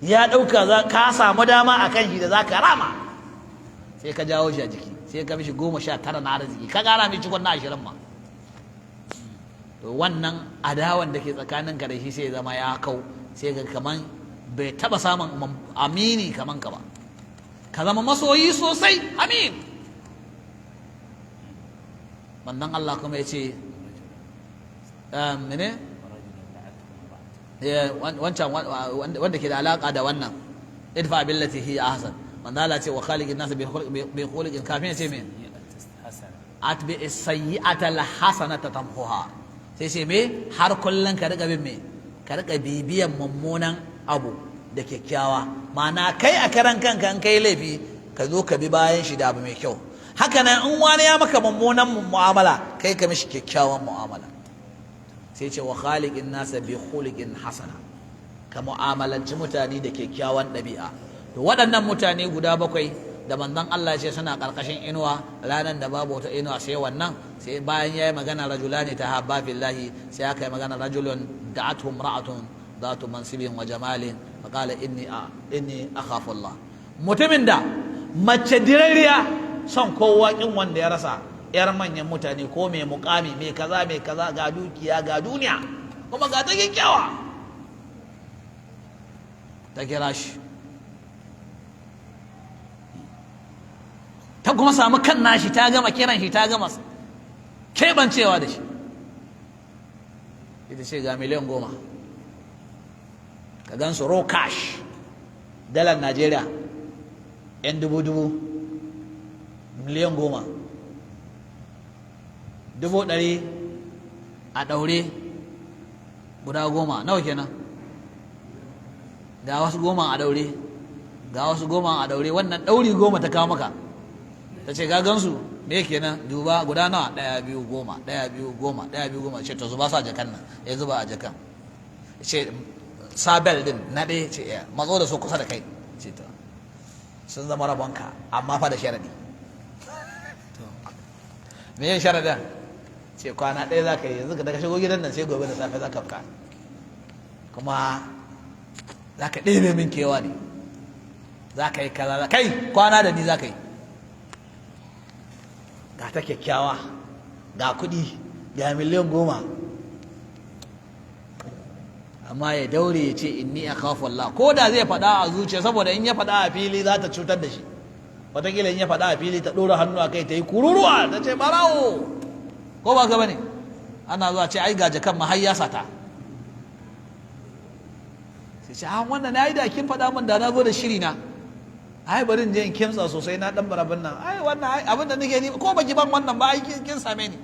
ya dauka ka samu dama akan shi da zaka rama, sai ka jawo shi a jiki, sai ka mishi 19 na arziki, ka kara mishi cikon na 20 ma. Wannan adawan da ke tsakaninka da shi sai zama ya kau, sai ga kaman bai taba samun amini kaman ka ba, ka zama masoyi sosai amin. Manzon Allah kuma ya ce mene wancan wanda ke da alaka da wannan idfa billati hi ahsan. Manzon Allah ce wa khaliqin nas bi khuluqin, kafin ya ce me atbi as-sayyi'ata al-hasanata tamhuha. Sai ce me har kullum ka riƙa bin me, ka riƙa bibiyan mummunan abu da kyakkyawa. Ma'ana kai a karan kanka in kai laifi ka zo ka bi bayan shi da abu mai kyau. Haka nan in wani ya maka mummunan mu'amala kai ka mishi kyakkyawan mu'amala. Sai ce wa khaliqin nasa bi khuluqin hasana, ka mu'amalanci mutane da kyakkyawan ɗabi'a. To waɗannan mutane guda 7 da manzon Allah ce suna karkashin inuwa ranar da babu wata inuwa sai wannan. Sai bayan yayi magana rajulani tahabba billahi, sai aka yi magana rajulun da'atuhu imra'atun dhatu mansibin wa jamalin faqala inni akhafu Allah. Mutumin da mace dirariya son kowa kin wanda ya rasa, yar manyan mutane ko mai mukami mai kaza ga dukiya ga duniya kuma ga ta kyakkyawa, ta kira shi ta kuma samu kan nashi, ta gama kiran shi, ta gama keɓancewa da shi. Ita ce ga miliyan 10, ka gan su raw cash, dalar Najeriya 'yan dubu, miliyan 10, 100,000 a ɗaure guda 10, nawa kenan? Ga wasu 10 a ɗaure, ga wasu 10 a ɗaure, wannan ɗauri 10 ta kawo maka. Ta ce ga gansu me kenan, duba guda nawa, 1 2 10 1 2 10 1 2 10. Ce to zuba su a jakan nan, ya zuba a jakan. Ce sabel din na ɗaya, ce ya matso da su kusa da kai. Ce to sun zama rabonka amma fa da sharadi. Me yin sharadin? Ce kwana ɗaya za ka yi, yanzu daga shigo gidan nan sai gobe da safe za ka fita, kuma za ka ɗebe min kewa ne, za ka yi kaza, kai kwana da ni za ka yi. Ga ta kyakkyawa, ga kuɗi, ga miliyan 10, amma ya daure ya ce inni akhafu Allah, ko da zai faɗa a zuciya, saboda in ya faɗa a fili za ta cutar da shi. wataƙila in ya faɗa a fili ta ɗora hannu a kai ta yi kururuwa ta ce barawo ko ba ka bane ana zuwa ce ai ga jakan ma har ya sata sai ce wannan na yi da kin faɗa min da na zo da shiri na ai bari in je in kimtsa sosai na dan barabin nan ai wannan abin da nake ni ko baki ban wannan ba ai kin same ni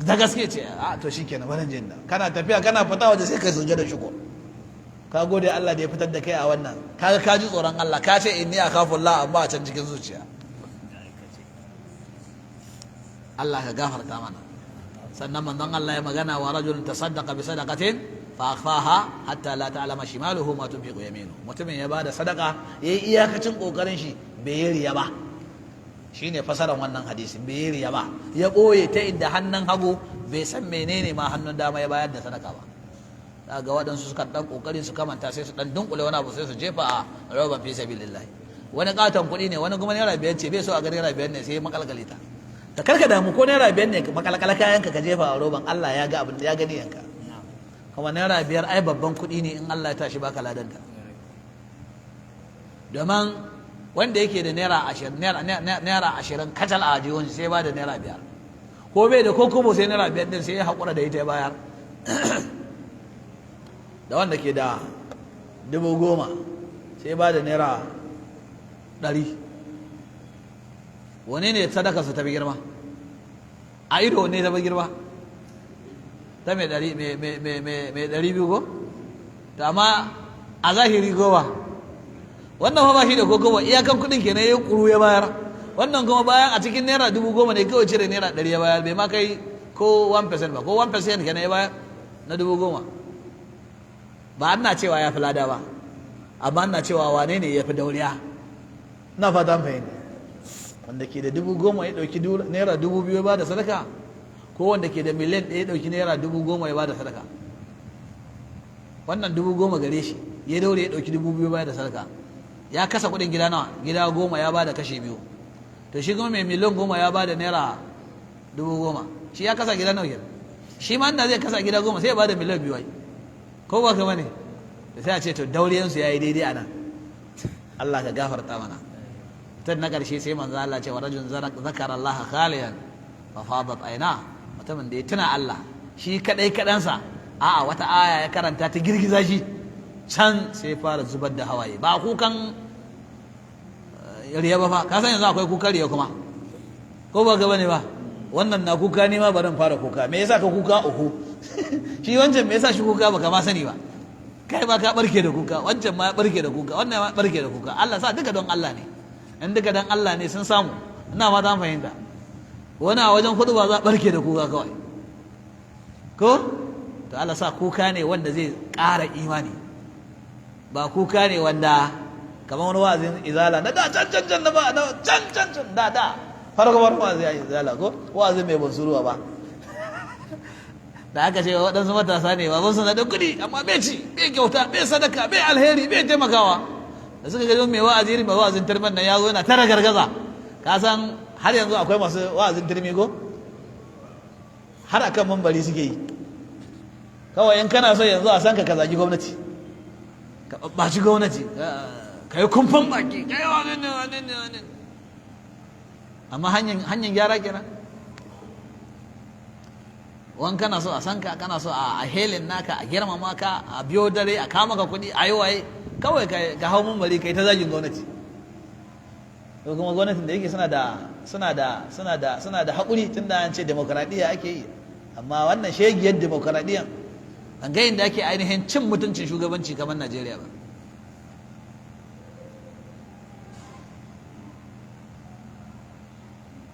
da gaske ce a to shikenan bari in je nan kana tafiya kana fita waje sai kai suje da shugo ka gode Allah da ya fitar da kai a wannan kaga ka ji tsoron Allah ka ce inni akhafu Allah amma a can cikin zuciya Allah ka gafarta mana sannan manzon Allah ya magana wa rajulun tasaddaqa bi sadaqatin fa akhfaha hatta la ta'lama shimaluhu ma tunfiqu yaminu mutumin ya bada sadaka yayi iyakacin kokarin shi bai yi riya ba shine fasaran wannan hadisin bai yi riya ba ya boye ta inda hannun hagu bai san menene ma hannun dama ya bayar da sadaka ba ga waɗansu suka ɗan ƙoƙari su kamanta sai su ɗan dunkule wani abu sai su jefa a roban fi sabilillahi wani ƙaton kuɗi ne wani kuma naira biyar ce bai so a ga naira biyar ne sai makalkale ta da karka damu ko naira biyar ne makalkala kayanka ka jefa a roban Allah ya ga abin da ya gani yanka kuma naira biyar ai babban kuɗi ne in Allah ya tashi baka ladanta domin wanda yake da naira ashirin kacal a ajiyun sai ba da naira biyar ko bai da ko kobo sai naira biyar din sai ya haƙura da ita ya bayar da wanda ke da 10,000 sai ba da naira 100 wane ne sadaka su tafi girma a ido wane tafi girma ta mai 200 ko ta amma a zahiri goma wannan ba shi da kokowa iyakan kudin kenan ya kuru ya bayar wannan kuma bayan a cikin naira 10,000 ne kawai cire naira 100 ya bayar bai ma kai ko 1% ba ko 1% kenan ya bayar na 10,000 ba ana cewa ya fi lada ba amma ana cewa wane ne ya fi dauriya na fatan fahimta wanda ke da 10,000 ya ɗauki naira 2,000 ya ba da sadaka ko wanda ke da miliyan 1 ya ɗauki naira 10,000 ya ba da sadaka wannan 10,000 gare shi ya daure ya ɗauki 2,000 ya ba da sadaka ya kasa kuɗin gida nawa gida 10 ya ba da kashi 2 to shi kuma mai miliyan 10 ya ba da naira 10,000 shi ya kasa gida nawa kenan shi ma inda zai kasa gida 10 sai ya ba da miliyan 2 ai ko ba ka bane da sai a ce to dauriyansu ya yi daidai a nan Allah ka gafarta mana tun na ƙarshe sai manzo Allah ce wa rajul zakara Allah khaliyan fa fadat aina mutumin da ya tuna Allah shi kadai kadansa a'a wata aya ya karanta ta girgiza shi can sai fara zubar da hawaye ba kukan riya ba fa ka san yanzu akwai kukan riya kuma ko ba ka bane ba wannan na kuka ne ma barin fara kuka me yasa ka kuka uku shi wancan me yasa shi kuka baka ma sani ba kai ba ka barke da kuka wancan ma ya barke da kuka wannan ma barke da kuka Allah sa duka don Allah ne in duka don Allah ne sun samu ina ma ta fahimta wani a wajen hudu ba za barke da kuka kawai ko to Allah sa kuka ne wanda zai ƙara imani ba kuka ne wanda kamar wani wa'azin izala na da can na ba can da farko wa'azin ya izala ko wa'azin mai bansuruwa ba da aka ce waɗansu matasa ne babansu na da kuɗi amma bai ci bai kyauta bai sadaka bai alheri bai taimakawa da suka ga mai wa'azi irin ba wa'azin turman nan ya zo yana tara gargaza ka san har yanzu akwai masu wa'azin turmi ko har akan mambari suke yi kawai in kana so yanzu a san ka zagi gwamnati ka ɓaci gwamnati ka yi kumfan baki ka yi wani ne amma hanyar gyara kenan wani kana so a san ka kana so a helin naka a girmama ka a biyo dare a kama ka kuɗi a yi waye kawai ka hau mumbari ka yi ta zagin gwamnati ko kuma gwamnatin da yake suna da haƙuri tun da an ce demokaradiyya ake yi amma wannan shegiyar demokaradiyyan an ga da ake ainihin cin mutuncin shugabanci kamar Najeriya ba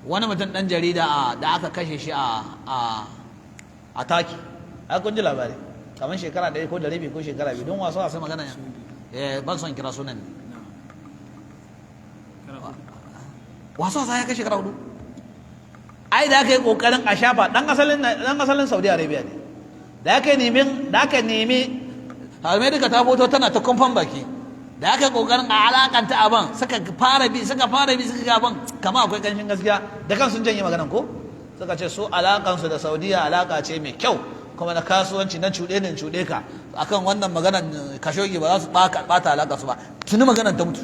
wani mutum ɗan jarida da aka kashe shi a taki a kun ji labari kamar shekara ɗaya ko da rabi ko shekara biyu don wasu magana ya ban son kira sunan ne wasu ya kai shekara 4 ai da aka yi kokarin a shafa dan asalin Saudi Arabia ne da aka nemi Amerika ta foto tana ta kumfan baki da aka yi kokarin a alakanta abin suka fara bi suka ga abin kama akwai kanshin gaskiya da kan sun janye maganan ko suka ce su alakansu da Saudiya alaka ce mai kyau kuma na kasuwanci na cuɗe ka akan wannan maganan kashogi ba za su ɓata alaka su ba tuni maganan ta mutu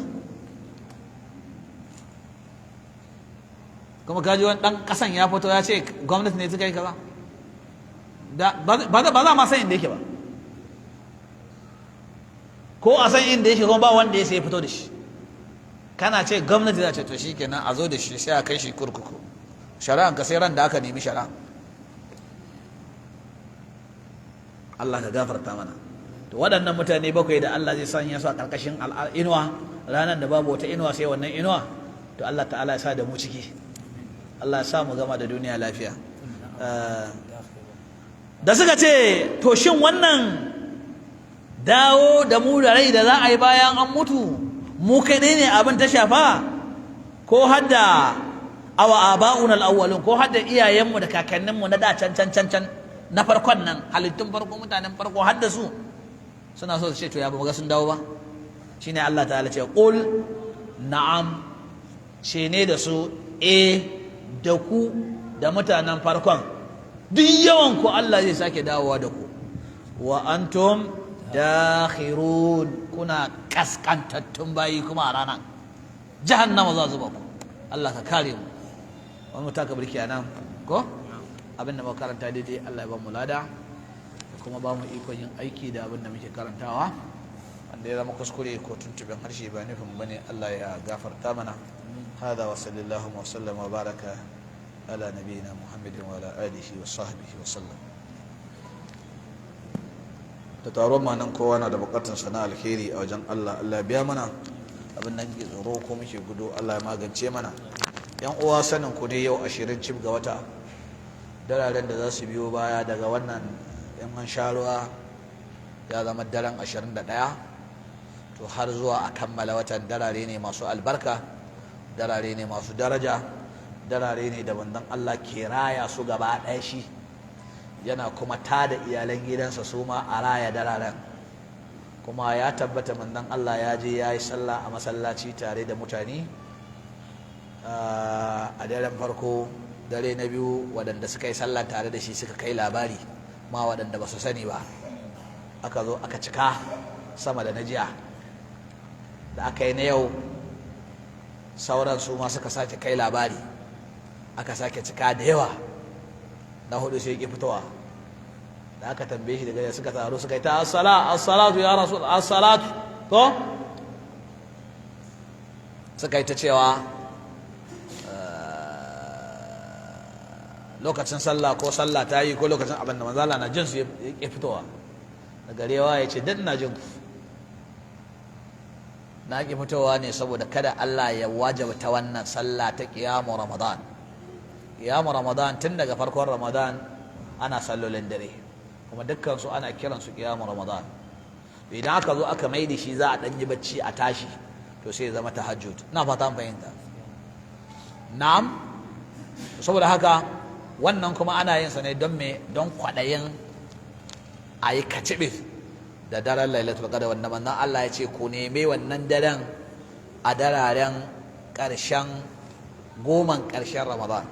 kuma kaji wani ɗan ƙasan ya fito ya ce gwamnati ne suka yi kaza ba za ma san inda yake ba, ko a san inda yake kuma ba wanda ya sai fito da shi. Kana ce gwamnati za ce to shi kenan a zo da shi sai a kai shi kurkuku, shari'an ka sai ran da aka nemi shari'a. Allah ka gafarta mana. To waɗannan mutane bakwai da Allah zai sanya su a ƙarƙashin inuwa ranar da babu wata inuwa sai wannan inuwa, to Allah ta'ala ya sa da mu ciki. Allah ya sa mu gama da duniya lafiya. Da suka ce to shin wannan dawo da mu da rai da za a yi bayan an mutu mu kaɗai ne abin ta shafa, ko hadda awa aba'un al-awwalun, ko hadda iyayenmu da kakanninmu na da can na farkon nan, halittun farko, mutanen farko hadda su suna so su ce to ya ba ga sun dawo ba. Shine Allah ta'ala ce qul na'am, ce ne da su da ku da mutanen farkon duk yawan ku Allah zai sake dawowa da ku, wa antum dakhirun, kuna kaskantattun bayi kuma a ranar jahannama za zuba ku. Allah ka kare mu. Wani mutaka birki a nan ko abinda muka karanta daidai Allah ya ba mu lada, kuma ba mu ikon yin aiki da abinda muke karantawa. wanda ya zama kuskure ko tuntuɓin harshe ba nufin bane Allah ya gafarta mana. hada wa sallallahu wa sallam wa baraka ala nabiyina Muhammadin wa ala alihi wa sahbihi wa sallam. da taron ma nan kowa na da bukatun sana alheri a wajen Allah. Allah biya mana abin nan ke tsoro ko muke gudu, Allah ya magance mana. yan uwa sanin ku ne yau 20 cif ga wata, dararen da za su biyo baya daga wannan yan man sharuwa ya zama daren 21 to har zuwa a kammala watan, darare ne masu albarka, darare ne masu daraja, darare ne da bandan Allah ke raya su gaba ɗaya shi, yana kuma tada iyalan gidansa su ma a raya dararen. kuma ya tabbata manzon Allah ya je ya yi sallah a masallaci tare da mutane a daren farko. dare na biyu waɗanda suka yi sallah tare da shi suka kai labari ma waɗanda ba su sani ba, aka zo aka cika sama da na jiya. da aka yi na yau sauran su ma suka sake kai labari, aka sake cika da yawa. na hudu sai ya fitowa, da aka tambaye shi daga suka taru suka yi ta as-salatu ya rasul as-salatu, to suka yi ta cewa lokacin sallah ko sallah ta yi ko lokacin abin da manzala na jin su ya fitowa. da garewa ya ce dan na jin ku, na ki fitowa ne saboda kada Allah ya wajabta wannan sallah ta qiyamu ramadan. qiyamu ramadan tun daga farkon ramadan ana sallolin dare, kuma dukkan su ana kiran su qiyamu ramadan. idan aka zo aka mai da shi za a dan yi bacci a tashi, to sai ya zama tahajjud. ina fata an fahimta. na'am, saboda haka wannan kuma ana yin sa ne don me, don kwaɗayin a yi kacibe da daren lailatul qadr, wanda manzon Allah ya ce ku neme wannan daren a dararen ƙarshen goman ƙarshen ramadan.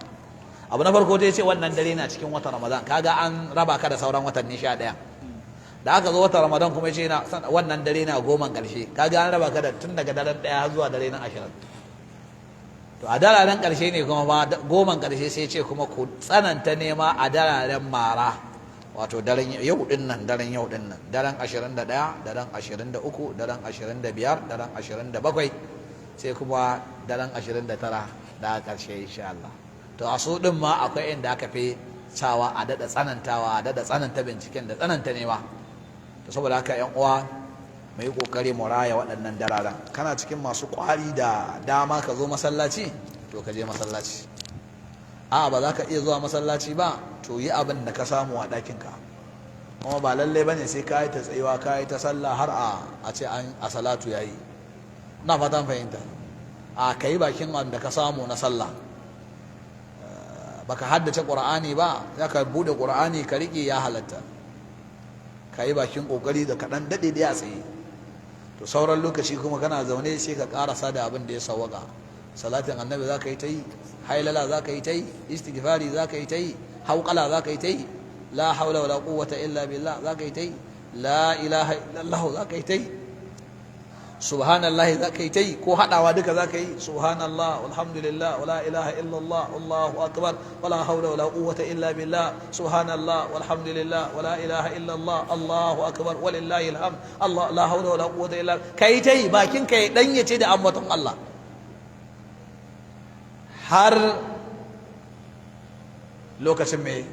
abu na farko ta ce wannan dare na cikin watan ramadan, kaga an raba ka da sauran watanni 11. da aka zo watan ramadan kuma ya ce wannan dare na goman ƙarshe, kaga an raba ka da tun daga daren 1 har zuwa dare na 20. to a dararen ƙarshe ne kuma ma goman ƙarshe sai ce kuma ku tsananta nema a dararen mara, wato daren yau din nan, daren 21, daren 23, daren 25, daren 27, sai kuma daren 29 da ƙarshe insha Allah. to a su din ma akwai inda aka fi sawa a dada tsanantawa, a dada tsananta binciken da tsananta nema. to saboda haka yan uwa mu yi kokari mu raya waɗannan dararen. kana cikin masu ƙwari da dama ka zo masallaci, to ka je masallaci. a ba za ka iya zuwa masallaci ba, to yi abin da ka samu a ɗakinka. kuma ba lalle ba ne sai ka yi ta tsayuwa, ka yi ta sallah har a ce a salatu ya yi. na fatan fahimta. ka yi bakin wanda ka samu na sallah. baka haddace ƙur'ani ba, za ka buɗe ƙur'ani ka riƙe, ya halatta. ka yi bakin ƙoƙari da kaɗan daɗe da ya tsaye. to sauran lokaci kuma kana zaune sai ka ƙarasa da abin da ya sawwaka. salatin annabi za ka yi ta yi, hailala za ka yi ta yi, istighfari za ka yi ta yi, hauƙala za ka yi ta yi, la haula wala quwwata illa billah za ka yi ta yi, la ilaha illallah za ka yi ta yi. subhanallah za ka yi ta yi ko haɗawa duka za ka yi subhanallah walhamdulillah wala ilaha illallah wallahu akbar wala hawla wala quwwata illa billah subhanallah walhamdulillah wala ilaha illallah allahu akbar walillahi alhamd allah la hawla wala quwwata illa kai ta yi bakin ka ya danyace da ambaton Allah har lokacin mai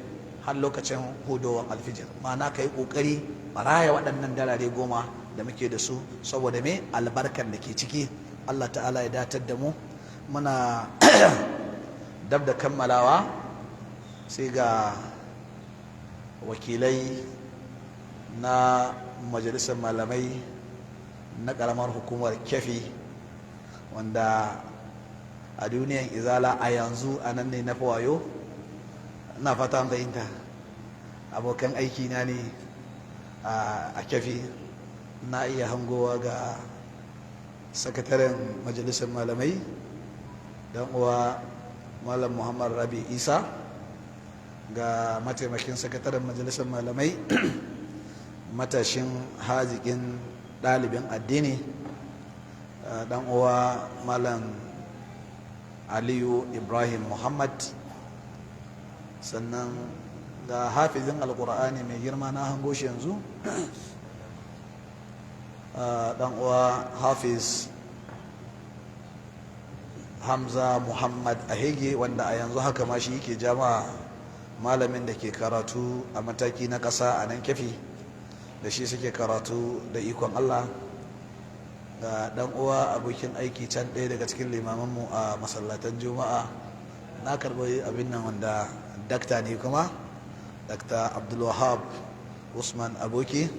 har lokacin hudowar alfijir ma'ana ka yi ƙoƙari maraya waɗannan dalare 10 da muke da su saboda me albarkar da ke ciki Allah ta'ala ya datar da mu muna dab da kammalawa sai ga wakilai na majalisar malamai na ƙaramar hukumar Kefi wanda a duniyan izala a yanzu a nan ne na fi wayo ina fata an fahimta abokan aiki na ne a Kefi na iya hangowa ga sakataren majalisar malamai dan uwa malam Muhammad Rabi Isa ga mataimakin sakataren majalisar malamai matashin haziƙin ɗalibin addini dan uwa malam Aliyu Ibrahim Muhammad sannan ga hafizin alkur'ani mai girma na hango shi yanzu dan uwa hafiz Hamza Muhammad Ahege wanda a yanzu haka ma shi yake jama'a malamin da ke karatu a mataki na ƙasa a nan Kefi da shi suke karatu da ikon Allah ga dan uwa abokin aiki can ɗaya daga cikin limamanmu a masallatan juma'a na karɓi abin nan wanda dakta ne kuma dakta Abdulwahab Usman Aboki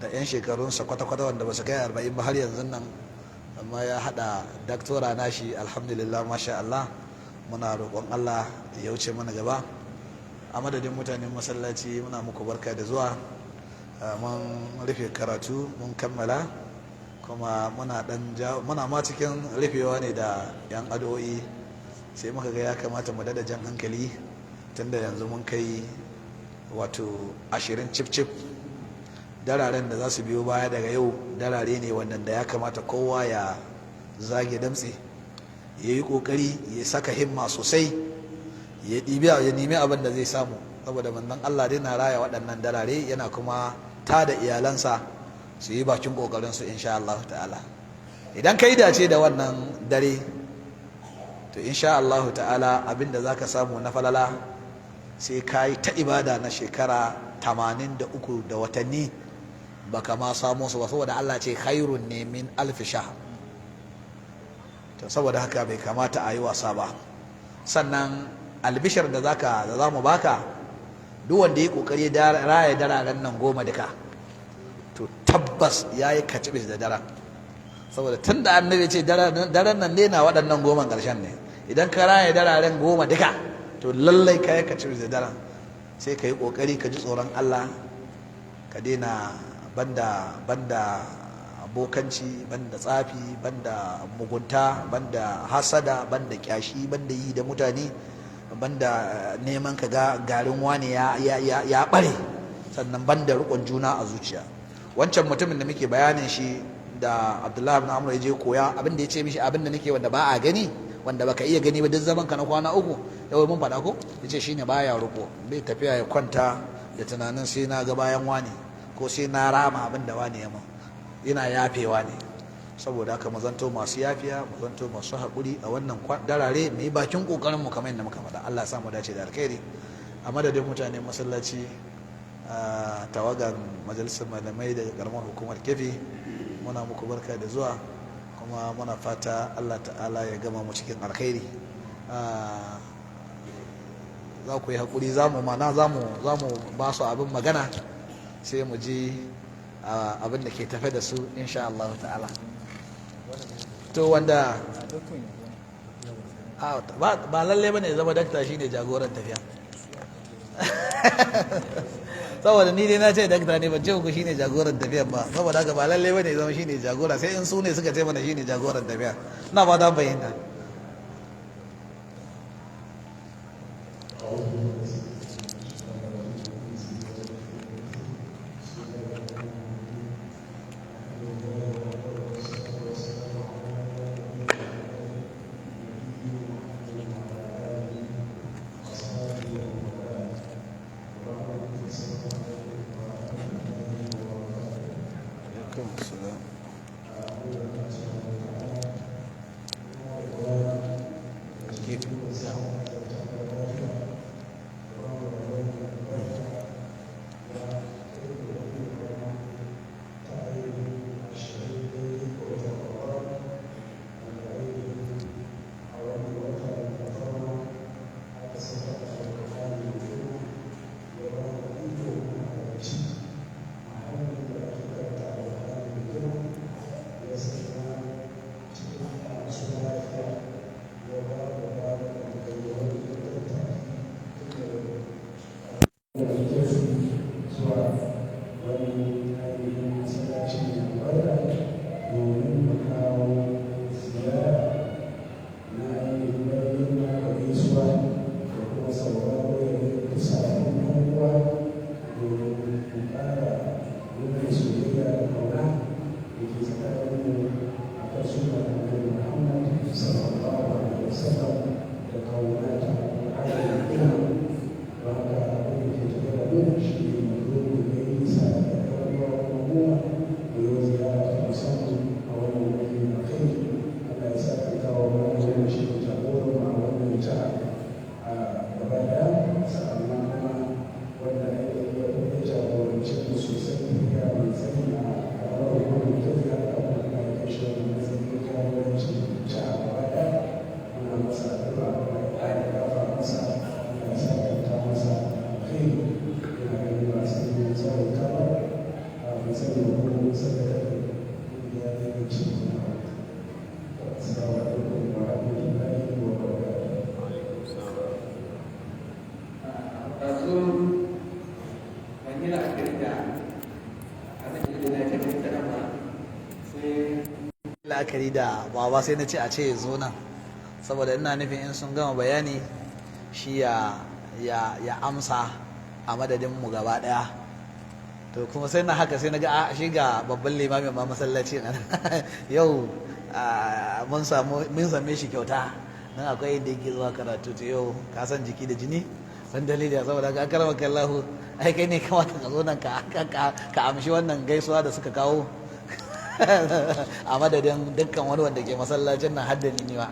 da 'yan shekarunsa kwata-kwata wanda ba su kai 40 ba har yanzu nan amma ya hada daktora nashi alhamdulillah masha Allah muna roƙon Allah ya wuce mana gaba a madadin mutanen masallaci muna muku barka da zuwa mun rufe karatu mun kammala kuma muna ma cikin rufewa ne da 'yan addu'o'i sai muka ga ya kamata mu dada jan hankali tunda yanzu mun kai wato 20 cif dararen da za su biyo baya daga yau darare ne wannan da ya kamata kowa ya zage damtse ya yi kokari ya saka himma sosai ya nemi abin da zai samu saboda manzon Allah dai na raya waɗannan darare yana kuma tada iyalansa su yi bakin kokarin su insha Allah ta'ala idan kai dace da wannan dare to insha Allah ta'ala abin da zaka samu na falala sai kai ta ibada na shekara 83 da watanni baka ma samu su ba saboda Allah ce khairun ne min alfi shahr to saboda haka bai kamata a yi wasa ba sannan albishar da za mu baka duk wanda ya kokari raya dararen nan 10 duka to tabbas yayi kacibis da daren saboda tunda annabi ce daren nan ne na waɗannan 10 ƙarshen ne idan ka raya dararen 10 duka to lallai kai kacibis da daren sai ka yi kokari ka ji tsoron Allah ka daina banda abokanci banda tsafi banda mugunta banda hasada banda kyashi banda yi da mutane banda neman ka ga garin wani ya bare sannan banda rukun juna a zuciya wancan mutumin da muke bayanin shi da Abdullahi ibn Amr ya je koya abin da ya ce mishi abin da nake wanda ba a gani wanda baka iya gani ba duk zaman ka na kwana 3 yau mun faɗa ko yace shine baya ruko bai tafiya ya kwanta da tunanin sai na ga bayan wani ko sai na rama abin da wani ya mun yana yafewa ne saboda haka mu zanto masu yafiya mu zanto masu haƙuri a wannan darare mu yi bakin ƙoƙarin mu kamar yadda muka faɗa Allah ya sa mu dace da alkhairi a madadin mutane masallaci tawagan majalisar malamai daga karamar hukumar Kefi muna muku barka da zuwa kuma muna fata Allah ta'ala ya gama mu cikin alkhairi za ku yi haƙuri za mu ba su abin magana sai mu ji abin da ke tafe da su insha Allah ta'ala to wanda ba lalle bane zama dakta shine jagoran tafiya saboda ni dai na ce dakta ne ban ce ku shine jagoran tafiya ba saboda haka ba lalle bane zama shine jagora sai in su ne suka ce mana shine jagoran tafiya ina ba ta bayyana la'akari da baba sai na ce a ce ya zo nan saboda ina nufin in sun gama bayani shi ya amsa a madadin mu gaba daya to kuma sai na haka sai na ga shi ga babban limamin ma masallaci nan yau mun same shi kyauta nan akwai inda yake zuwa karatu to yau ka san jiki da jini san dalili saboda ka karama kallahu ai kai ne kamata ka zo nan ka amshi wannan gaisuwa da suka kawo a madadin dukkan wani wanda ke masallacin nan haddani ne ba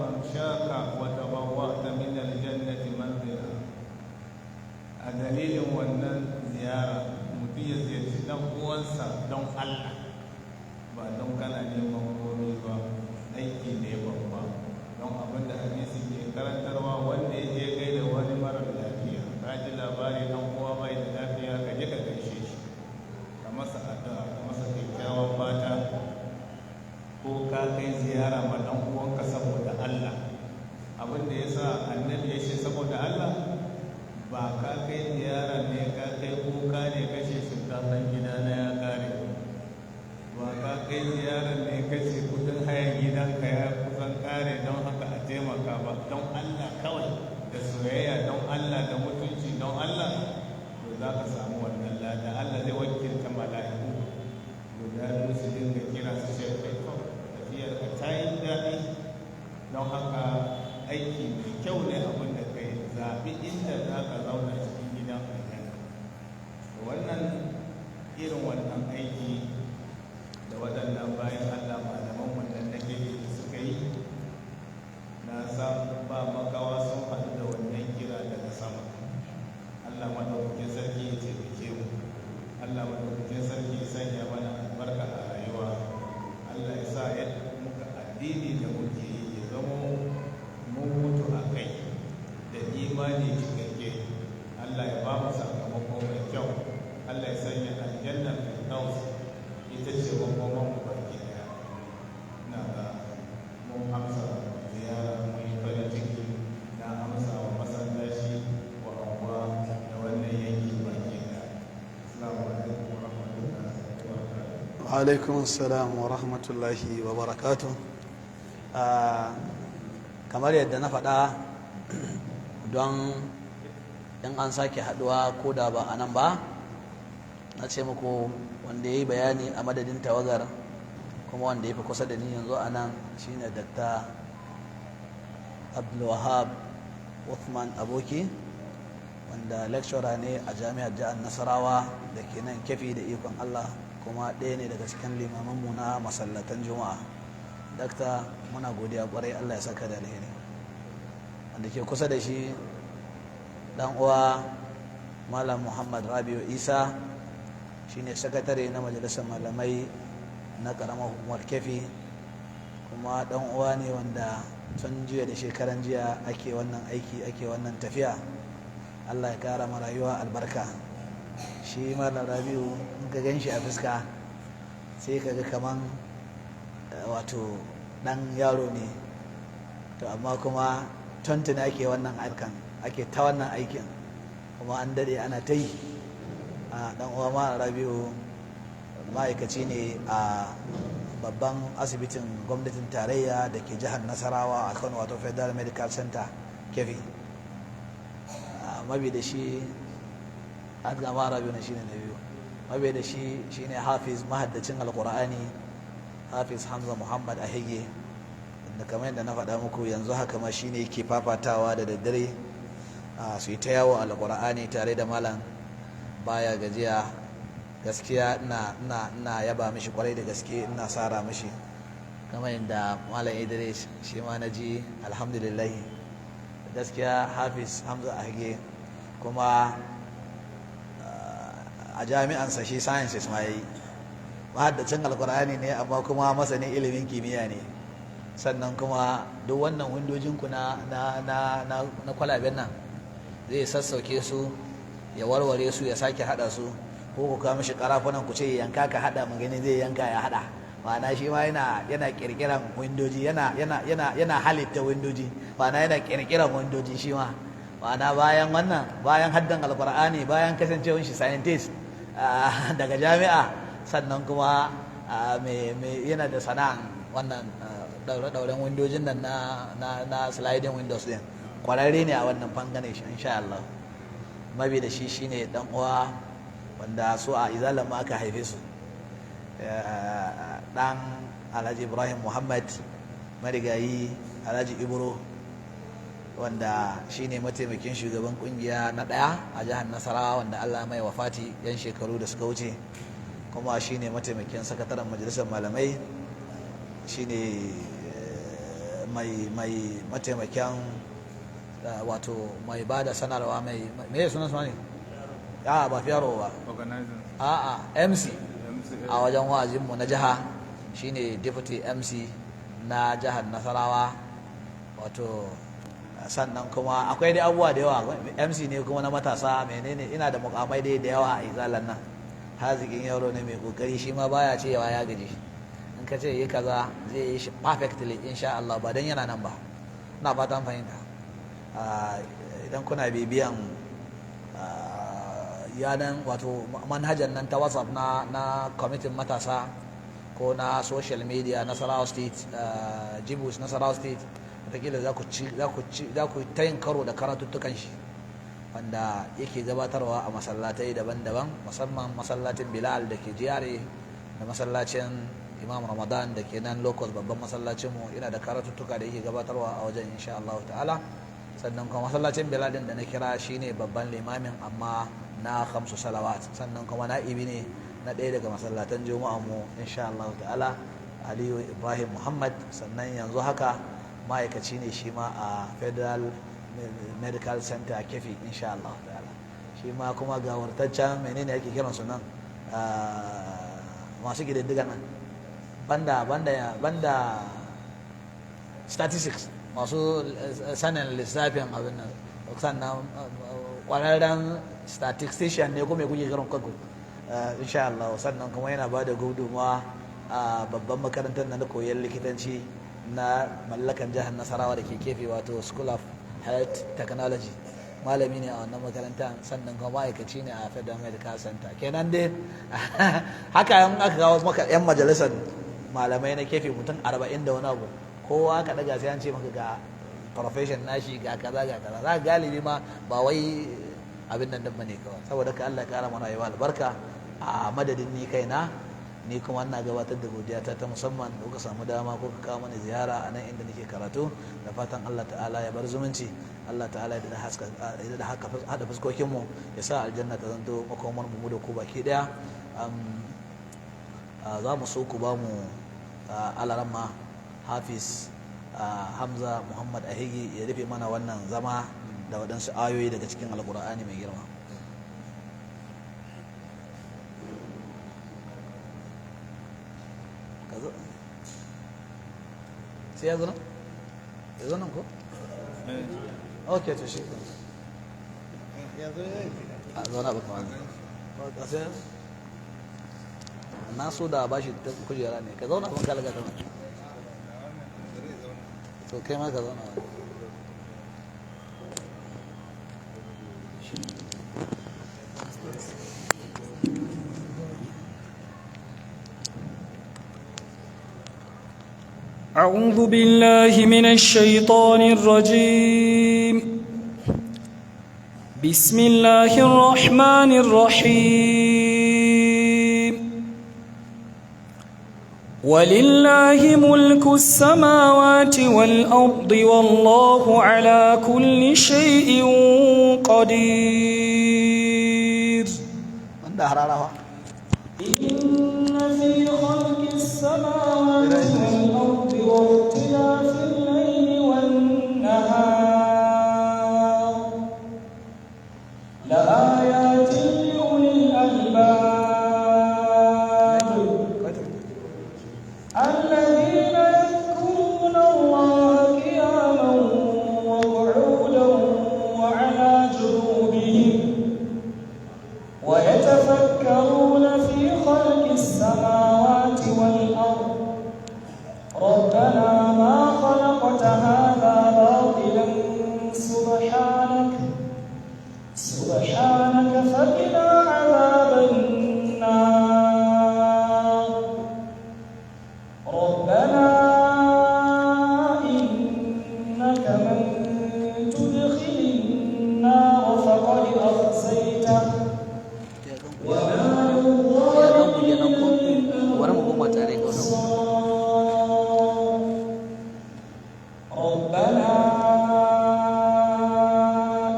ممشاك وتبوأت من الجنة منزلا a dalilin wannan ziyara mutum ya ziyarci dan uwansa don Allah ba don kana neman komai ba, aiki ne babba. don abin da hadisi ke karantarwa, wanda ya je gaida wani mara lafiya, ka ji labari dan uwa bai da lafiya, ka je ka gaishe shi, ka masa addu'a, ka masa kyakkyawan fata, ko ka kai ziyara ma dan uwanka saboda Allah. abin da yasa annabi ya ce saboda Allah, ba ka kai ziyara ne ka kai kuka ne kashe shinkafan gida na ya kare, ba ka kai ziyara ne kashe kudin hayan gidanka ya kusan kare don haka a taimaka ba, don Allah kawai, da soyayya don Allah, da mutunci don Allah, to za ka samu wannan lada. Allah zai wakilta mala'iku guda biyu su dinga kira su ce kai kawai tafiyar ka ta yi daɗi, don haka aiki mai kyau ne abin da kai, zaɓi inda za ka zauna cikin gidan aljanna. wannan irin wannan aiki da waɗannan bayan Allah malaman wannan nake suka yi, na san ba makawa sun haɗu da wannan kira daga sama. Allah madaukakin sarki ya taimake mu, Allah madaukakin sarki ya sanya mana albarka a rayuwa, Allah ya sa yadda muka addini da muke yi ya zama mun mutu a kai da imani cikakke. Allah ya ba mu sakamako mai kyau, Allah ya sanya aljanna firdaus ita ce makoman mu baki daya. Ina ga mun amsa ziyara, mun yi farin ciki na amsa wa masallaci wa anguwa da wannan yanki baki daya. Assalamu alaikum wa rahmatullahi wa barakatuh. Wa alaikum assalam wa rahmatullahi wa barakatuh. Kamar yadda na faɗa, don in an sake haɗuwa ko da ba a nan ba, na ce muku wanda ya yi bayani a madadin tawagar kuma wanda ya fi kusa da ni yanzu a nan shine Dr. Abdulwahab Uthman Aboki, wanda lecturer ne a jami'ar jihar Nasarawa da ke nan Kefi da ikon Allah, kuma ɗaya ne daga cikin limamanmu na masallatan Juma'a. Dakta, muna godiya kwarai, Allah ya saka da alheri. Wanda ke kusa da shi dan uwa Malam Muhammad Rabiu Isa, shine sakatare na majalisar malamai na karamar hukumar Kefi, kuma dan uwa ne wanda tun jiya da shekaran jiya ake wannan aiki, ake wannan tafiya. Allah ya kara ma rayuwa albarka. Shi Malam Rabiu in ka gan shi a fuska sai ka ga kaman wato dan yaro ne, to amma kuma tuntuna ake wannan harkan, ake ta wannan aikin, kuma an dade ana ta yi. Dan uwa Malam Rabiu ma'aikaci ne a babban asibitin gwamnatin tarayya da ke jihar Nasarawa a Kano, wato Federal Medical Center Kefi. Mabi da shi an gama Rabiu na shine na biyu. Mabi da shi shine Hafiz, mahaddacin Alqur'ani, Hafiz Hamza Muhammad Ahige, da kamar yadda na faɗa muku yanzu haka ma shine yake fafatawa da daddare su yi ta yawo Alqur'ani tare da malam, baya gajiya. Gaskiya ina yaba mishi kwarai da gaske, ina sara mishi, kamar yadda malam Idris shi ma na ji alhamdulillah. Gaskiya Hafiz Hamza Ahige kuma a jami'ansa shi sciences ma yayi, mahaddacin Alqur'ani ne amma kuma masanin ilimin kimiyya ne. Sannan kuma duk wannan windojinku na kwalaben nan zai sassauke su, ya warware su, ya sake hada su, ko ku kawo mishi karafunan ku ce yanka ka hada, mu gani zai yanka ya hada. Ma'ana shi ma yana kirkiran windoji, yana halitta windoji, ma'ana yana kirkiran windoji shi ma. Ma'ana bayan wannan, bayan haddan Alqur'ani, bayan kasancewar shi scientist daga jami'a, sannan kuma yana da sana'an wannan daure-dauren windojin nan na sliding windows din. Kwararre ne a wannan bangare shi insha Allah. Mabi da shi shine dan uwa wanda su a Izalan ma aka haife su, dan Alhaji Ibrahim Muhammad marigayi Alhaji Ibro, wanda shine mataimakin shugaban kungiya na daya a jihar Nasarawa, wanda Allah mai wafati yan shekaru da suka wuce, kuma shine mataimakin sakataren majalisar malamai, shine mai mataimakin wato mai ba da sanarwa mai sunan ne ba fiyaro ba MC a wajen wa'azinmu na jiha, shine deputy MC na jihar Nasarawa. Wato sannan kuma akwai dai abubuwa da yawa, MC ne kuma na matasa, menene, ina da mukamai dai da yawa a izalan nan. Hazikin yaro ne mai kokari, shi ma baya cewa ya gaji. In ka ce yi kaza zai yi shi perfectly insha Allah, ba dan yana nan ba. Ina fatan fahimta. Idan kuna bibiyan yanan wato manhajar nan ta WhatsApp na kwamitin matasa ko na social media Nasarawa State, Jibus Nasarawa State, wataƙila za ku ta yin karo da karatuttukan shi wanda yake gabatarwa a masallatai daban-daban, musamman masallacin Bilal da ke jiyare da masallacin Imam Ramadan da ke nan Locust, babban masallacinmu. Yana da karatuttuka da yake gabatarwa a wajen insha Allah ta'ala. Sannan kuma masallacin Bilal din da na kira shine babban limamin amma na 5 salawat, sannan kuma na'ibi ne na ɗaya daga masallatan juma'a mu insha Allah ta'ala, Aliyu Ibrahim Muhammad. Sannan yanzu haka ma'aikaci ne shi ma a Federal Medical Center Kefi insha Allah ta'ala. Shi ma kuma gawartaccen menene ake kiran su nan, masu gididdigan nan, banda statistics, masu sanin lissafin abin nan. Sannan kwararren statistician ne kuma kuke kiran kanku insha Allah. Sannan kuma yana ba da gudunmawa a babban makarantar na koyon likitanci na mallakan jihar Nasarawa da ke Kefi, wato School of Health Technology. Malami ne a wannan makarantar, sannan kuma ma'aikaci ne a Federal Medical Center. Kenan dai haka yan aka kawo maka yan majalisar malamai na Kefi mutum 40 da wani abu, kowa ka daga sai an ce maka ga profession nashi, ga kaza ga kaza. Za galibi ma ba wai abin nan dabba ne kawai. Saboda ka Allah ya kara mana yawa albarka. A madadin ni kaina, ni kuma ina gabatar da godiyata ta musamman da kuka samu dama ko ka kawo mana ziyara a nan inda nake karatu. Da fatan Allah ta'ala ya bar zumunci, Allah ta'ala ya da hada fuskokinmu, ya sa aljanna ta zanto makomar mu da ku baki daya. Za mu so ku ba mu alaramma Hafiz Hamza Muhammad Ahigi ya rufe mana wannan zama da waɗansu ayoyi daga cikin Alƙur'ani mai girma. sai ya zo nan? Ya zo nan ko? Ok, to shi a zo na baka wani na so da ba shi kujera ne, ka zauna kuma kalaga kama to kai ma ka zauna. أعوذ بالله من الشيطان الرجيم. بسم الله الرحمن الرحيم. ولله ملك السماوات والأرض والله على كل شيء قدير. إن في خلق السماوات والأرض واختلاف الليل والنهار لآيات لأولي الألباب الذين يذكرون الله قياما وقعودا وعلى جنوبهم ويتفكرون في خلق السماوات والأرض ربنا ما خلقت هذا باطلا سبحانك فقنا عذاب النار ربنا إنك من تدخل النار فقد أخزيته وما للظالمين من أنصار ربنا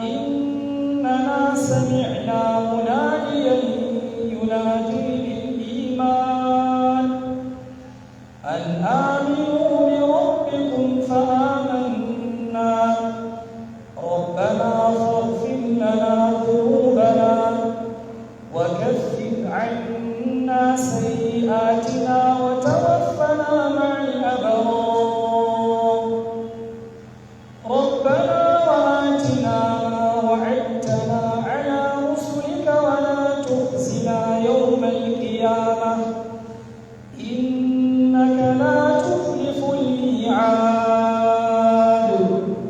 إننا سمعنا مناديا ينادي للإيمان أن آمنوا بربكم ربكم فآمنا ربنا فاغفر لنا ذنوبنا وكفر عنا سيئاتنا وتوفنا مع الأبرار ربنا وآتنا ما وعدتنا على رسلك ولا تخزنا يوم القيامة إنك لا تخلف الميعاد.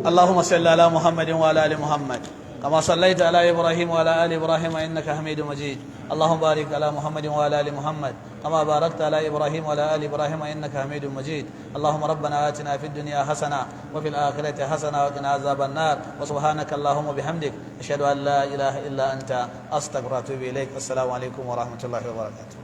اللهم صل على محمد وعلى آل محمد كما صليت على إبراهيم وعلى آل إبراهيم إنك حميد مجيد. اللهم بارك على محمد وعلى آل محمد كما باركت على إبراهيم وعلى آل إبراهيم إنك حميد مجيد. اللهم ربنا آتنا في الدنيا حسنة وفي الآخرة حسنة وقنا عذاب النار. وسبحانك اللهم وبحمدك أشهد أن لا إله إلا أنت أستغفرك وأتوب إليك. السلام عليكم ورحمة الله وبركاته.